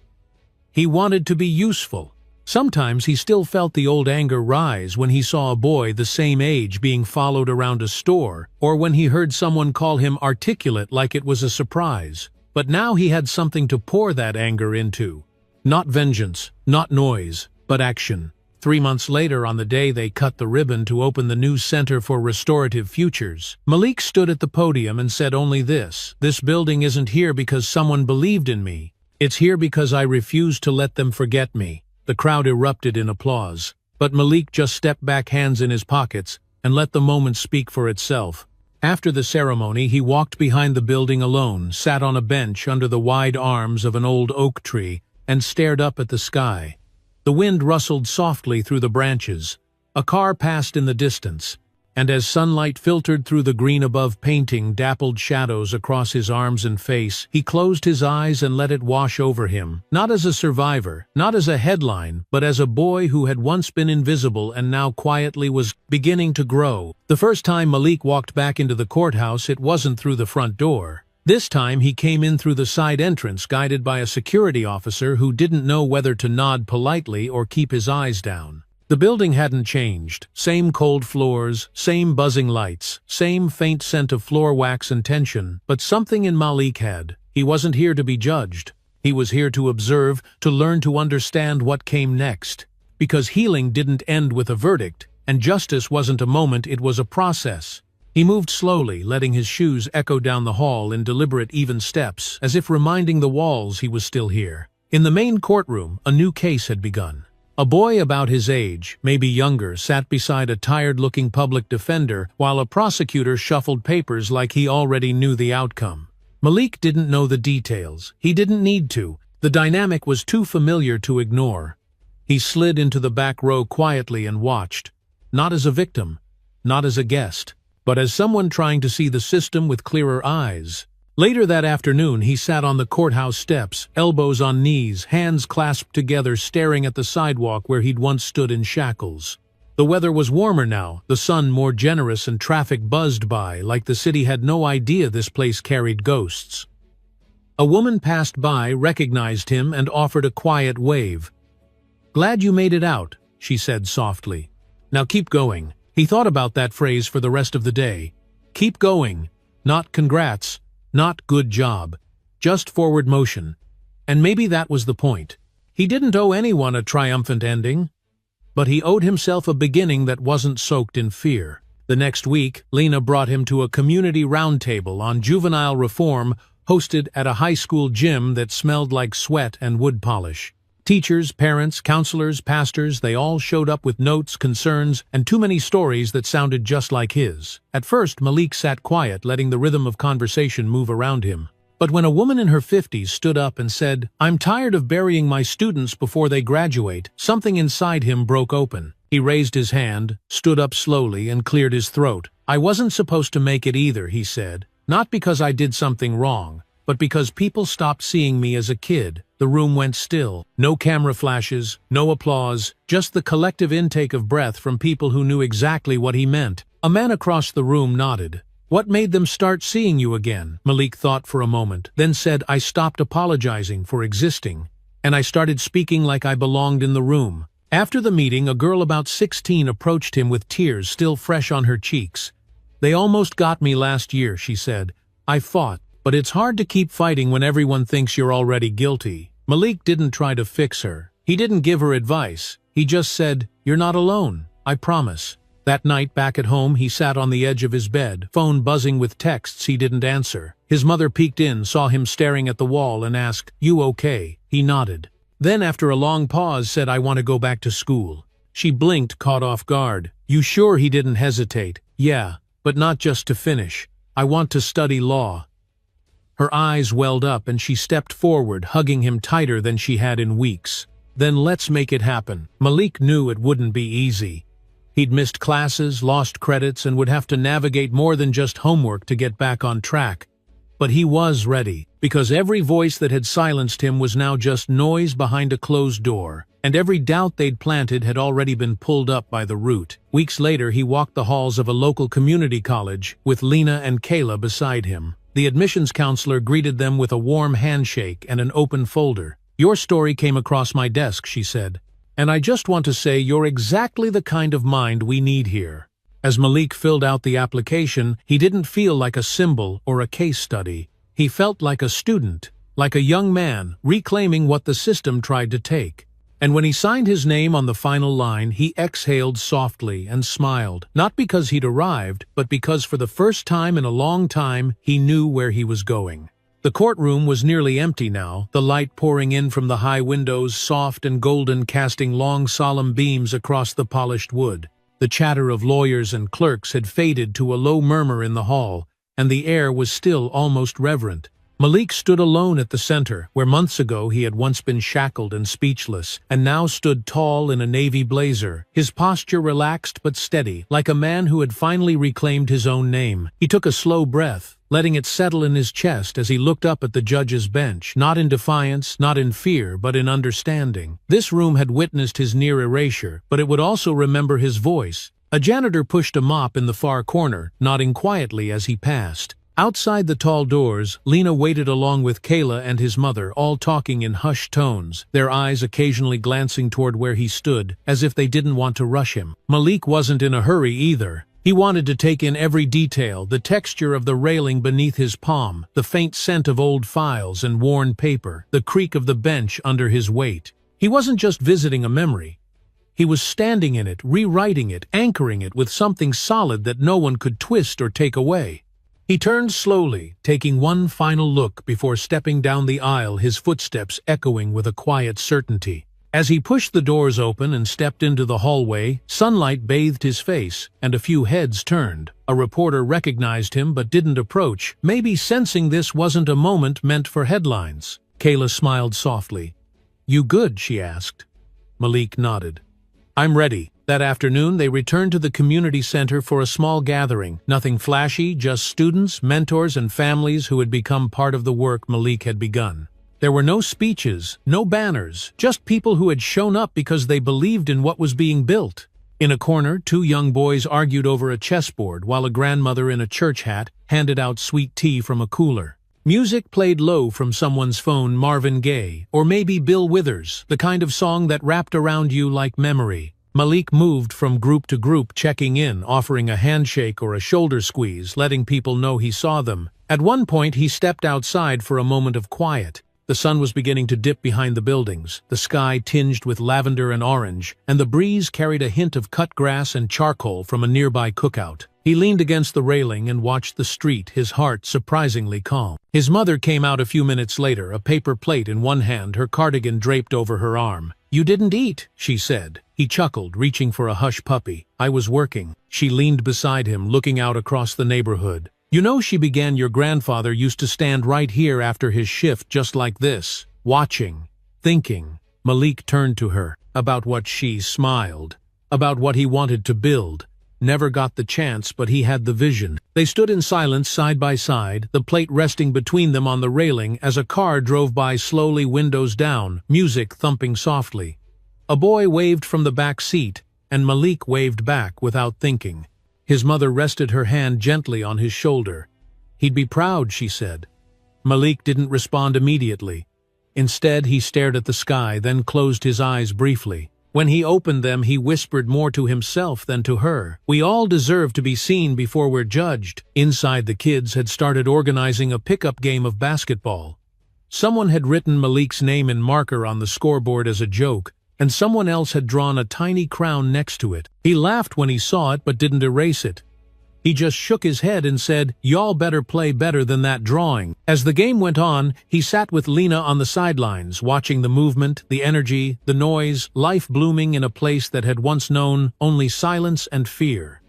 He wanted to be useful. Sometimes he still felt the old anger rise when he saw a boy the same age being followed around a store, or when he heard someone call him articulate like it was a surprise. But now he had something to pour that anger into. Not vengeance, not noise, but action. 3 months later, on the day they cut the ribbon to open the new Center for Restorative Futures, Malik stood at the podium and said only this: "This building isn't here because someone believed in me. It's here because I refused to let them forget me." The crowd erupted in applause, but Malik just stepped back, hands in his pockets, and let the moment speak for itself. After the ceremony, he walked behind the building alone, sat on a bench under the wide arms of an old oak tree, and stared up at the sky. The wind rustled softly through the branches. A car passed in the distance, and as sunlight filtered through the green above, painting dappled shadows across his arms and face, he closed his eyes and let it wash over him, not as a survivor, not as a headline, but as a boy who had once been invisible and now quietly was beginning to grow. The first time Malik walked back into the courthouse, it wasn't through the front door. This time he came in through the side entrance, guided by a security officer who didn't know whether to nod politely or keep his eyes down. The building hadn't changed. Same cold floors, same buzzing lights, same faint scent of floor wax and tension, but something in Malik had. He wasn't here to be judged. He was here to observe, to learn, to understand what came next. Because healing didn't end with a verdict, and justice wasn't a moment, it was a process. He moved slowly, letting his shoes echo down the hall in deliberate, even steps, as if reminding the walls he was still here. In the main courtroom, a new case had begun. A boy about his age, maybe younger, sat beside a tired-looking public defender while a prosecutor shuffled papers like he already knew the outcome. Malik didn't know the details. He didn't need to. The dynamic was too familiar to ignore. He slid into the back row quietly and watched. Not as a victim, not as a guest, but as someone trying to see the system with clearer eyes. Later that afternoon, he sat on the courthouse steps, elbows on knees, hands clasped together, staring at the sidewalk where he'd once stood in shackles. The weather was warmer now, the sun more generous, and traffic buzzed by, like the city had no idea this place carried ghosts. A woman passed by, recognized him, and offered a quiet wave. "Glad you made it out," she said softly. "Now keep going." He thought about that phrase for the rest of the day. Keep going. Not congrats. Not good job. Just forward motion. And maybe that was the point. He didn't owe anyone a triumphant ending, but he owed himself a beginning that wasn't soaked in fear. The next week, Lena brought him to a community roundtable on juvenile reform hosted at a high school gym that smelled like sweat and wood polish. Teachers, parents, counselors, pastors, they all showed up with notes, concerns, and too many stories that sounded just like his. At first, Malik sat quiet, letting the rhythm of conversation move around him. But when a woman in her 50s stood up and said, "I'm tired of burying my students before they graduate," something inside him broke open. He raised his hand, stood up slowly, and cleared his throat. "I wasn't supposed to make it either," he said. "Not because I did something wrong, but because people stopped seeing me as a kid." The room went still. No camera flashes, no applause, just the collective intake of breath from people who knew exactly what he meant. A man across the room nodded. "What made them start seeing you again?" Malik thought for a moment, then said, "I stopped apologizing for existing, and I started speaking like I belonged in the room." After the meeting, a girl about 16 approached him with tears still fresh on her cheeks. "They almost got me last year," she said. "I fought, but it's hard to keep fighting when everyone thinks you're already guilty." Malik didn't try to fix her. He didn't give her advice. He just said, "You're not alone, I promise." That night, back at home, he sat on the edge of his bed, phone buzzing with texts he didn't answer. His mother peeked in, saw him staring at the wall, and asked, "You okay?" He nodded. Then, after a long pause, said, "I want to go back to school." She blinked, caught off guard. "You sure?" He didn't hesitate. "Yeah, but not just to finish. I want to study law." Her eyes welled up and she stepped forward, hugging him tighter than she had in weeks. "Then let's make it happen." Malik knew it wouldn't be easy. He'd missed classes, lost credits, and would have to navigate more than just homework to get back on track. But he was ready, because every voice that had silenced him was now just noise behind a closed door, and every doubt they'd planted had already been pulled up by the root. Weeks later, he walked the halls of a local community college, with Lena and Kayla beside him. The admissions counselor greeted them with a warm handshake and an open folder. "Your story came across my desk," she said. "And I just want to say you're exactly the kind of mind we need here." As Malik filled out the application, he didn't feel like a symbol or a case study. He felt like a student, like a young man, reclaiming what the system tried to take. And when he signed his name on the final line, he exhaled softly and smiled, not because he'd arrived, but because for the first time in a long time, he knew where he was going. The courtroom was nearly empty now, the light pouring in from the high windows, soft and golden, casting long solemn beams across the polished wood. The chatter of lawyers and clerks had faded to a low murmur in the hall, and the air was still almost reverent. Malik stood alone at the center, where months ago he had once been shackled and speechless, and now stood tall in a navy blazer, his posture relaxed but steady, like a man who had finally reclaimed his own name. He took a slow breath, letting it settle in his chest as he looked up at the judge's bench, not in defiance, not in fear, but in understanding. This room had witnessed his near erasure, but it would also remember his voice. A janitor pushed a mop in the far corner, nodding quietly as he passed. Outside the tall doors, Lena waited along with Kayla and his mother, all talking in hushed tones, their eyes occasionally glancing toward where he stood, as if they didn't want to rush him. Malik wasn't in a hurry either. He wanted to take in every detail, the texture of the railing beneath his palm, the faint scent of old files and worn paper, the creak of the bench under his weight. He wasn't just visiting a memory. He was standing in it, rewriting it, anchoring it with something solid that no one could twist or take away. He turned slowly, taking one final look before stepping down the aisle, his footsteps echoing with a quiet certainty. As he pushed the doors open and stepped into the hallway, sunlight bathed his face, and a few heads turned. A reporter recognized him but didn't approach, maybe sensing this wasn't a moment meant for headlines. Kayla smiled softly. "You good?" she asked. Malik nodded. "I'm ready." That afternoon, they returned to the community center for a small gathering. Nothing flashy, just students, mentors, and families who had become part of the work Malik had begun. There were no speeches, no banners, just people who had shown up because they believed in what was being built. In a corner, two young boys argued over a chessboard while a grandmother in a church hat handed out sweet tea from a cooler. Music played low from someone's phone, Marvin Gaye, or maybe Bill Withers, the kind of song that wrapped around you like memory. Malik moved from group to group, checking in, offering a handshake or a shoulder squeeze, letting people know he saw them. At one point, he stepped outside for a moment of quiet. The sun was beginning to dip behind the buildings, the sky tinged with lavender and orange, and the breeze carried a hint of cut grass and charcoal from a nearby cookout. He leaned against the railing and watched the street, his heart surprisingly calm. His mother came out a few minutes later, a paper plate in one hand, her cardigan draped over her arm. "You didn't eat," she said. He chuckled, reaching for a hush puppy. "I was working." She leaned beside him, looking out across the neighborhood. "You know," she began, "your grandfather used to stand right here after his shift just like this, watching, thinking." Malik turned to her. About what she smiled. About what he wanted to build. Never got the chance, but he had the vision. They stood in silence side by side, the plate resting between them on the railing as a car drove by slowly, windows down, music thumping softly. A boy waved from the back seat, and Malik waved back without thinking. His mother rested her hand gently on his shoulder. "He'd be proud," she said. Malik didn't respond immediately. Instead, he stared at the sky, then closed his eyes briefly. When he opened them, he whispered more to himself than to her. "We all deserve to be seen before we're judged." Inside, the kids had started organizing a pickup game of basketball. Someone had written Malik's name in marker on the scoreboard as a joke, and someone else had drawn a tiny crown next to it. He laughed when he saw it but didn't erase it. He just shook his head and said, "Y'all better play better than that drawing." As the game went on, he sat with Lena on the sidelines, watching the movement, the energy, the noise, life blooming in a place that had once known only silence and fear.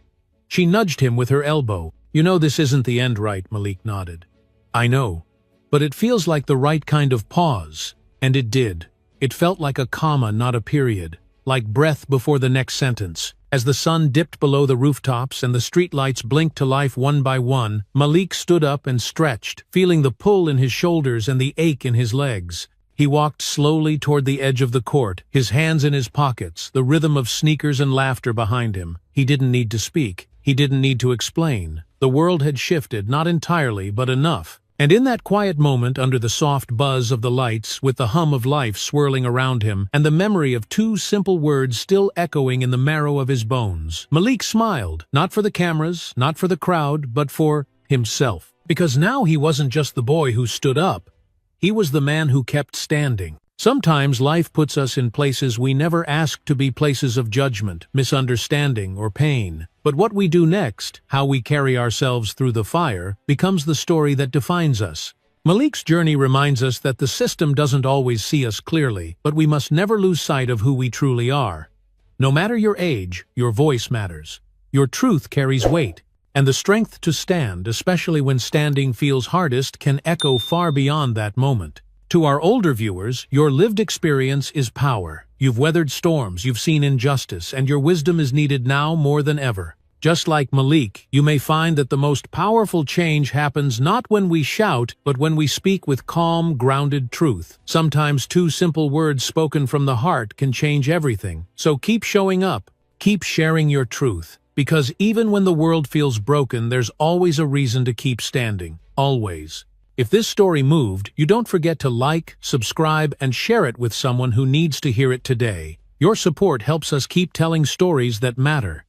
She nudged him with her elbow. "You know this isn't the end, right?" Malik nodded. "I know." but it feels like the right kind of pause. And it did. It felt like a comma, not a period. Like breath before the next sentence. As the sun dipped below the rooftops and the streetlights blinked to life one by one, Malik stood up and stretched, feeling the pull in his shoulders and the ache in his legs. He walked slowly toward the edge of the court, his hands in his pockets, the rhythm of sneakers and laughter behind him. He didn't need to speak. He didn't need to explain. The world had shifted, not entirely, but enough. And in that quiet moment, under the soft buzz of the lights, with the hum of life swirling around him, and the memory of two simple words still echoing in the marrow of his bones, Malik smiled, not for the cameras, not for the crowd, but for himself. Because now he wasn't just the boy who stood up. He was the man who kept standing. Sometimes life puts us in places we never asked to be, places of judgment, misunderstanding, or pain. But what we do next, how we carry ourselves through the fire, becomes the story that defines us. Malik's journey reminds us that the system doesn't always see us clearly, but we must never lose sight of who we truly are. No matter your age, your voice matters. Your truth carries weight, and the strength to stand, especially when standing feels hardest, can echo far beyond that moment. To our older viewers, your lived experience is power. You've weathered storms, you've seen injustice, and your wisdom is needed now more than ever. Just like Malik, you may find that the most powerful change happens not when we shout, but when we speak with calm, grounded truth. Sometimes two simple words spoken from the heart can change everything. So keep showing up, keep sharing your truth, because even when the world feels broken, there's always a reason to keep standing. Always. If this story moved, you don't forget to like, subscribe, and share it with someone who needs to hear it today. Your support helps us keep telling stories that matter.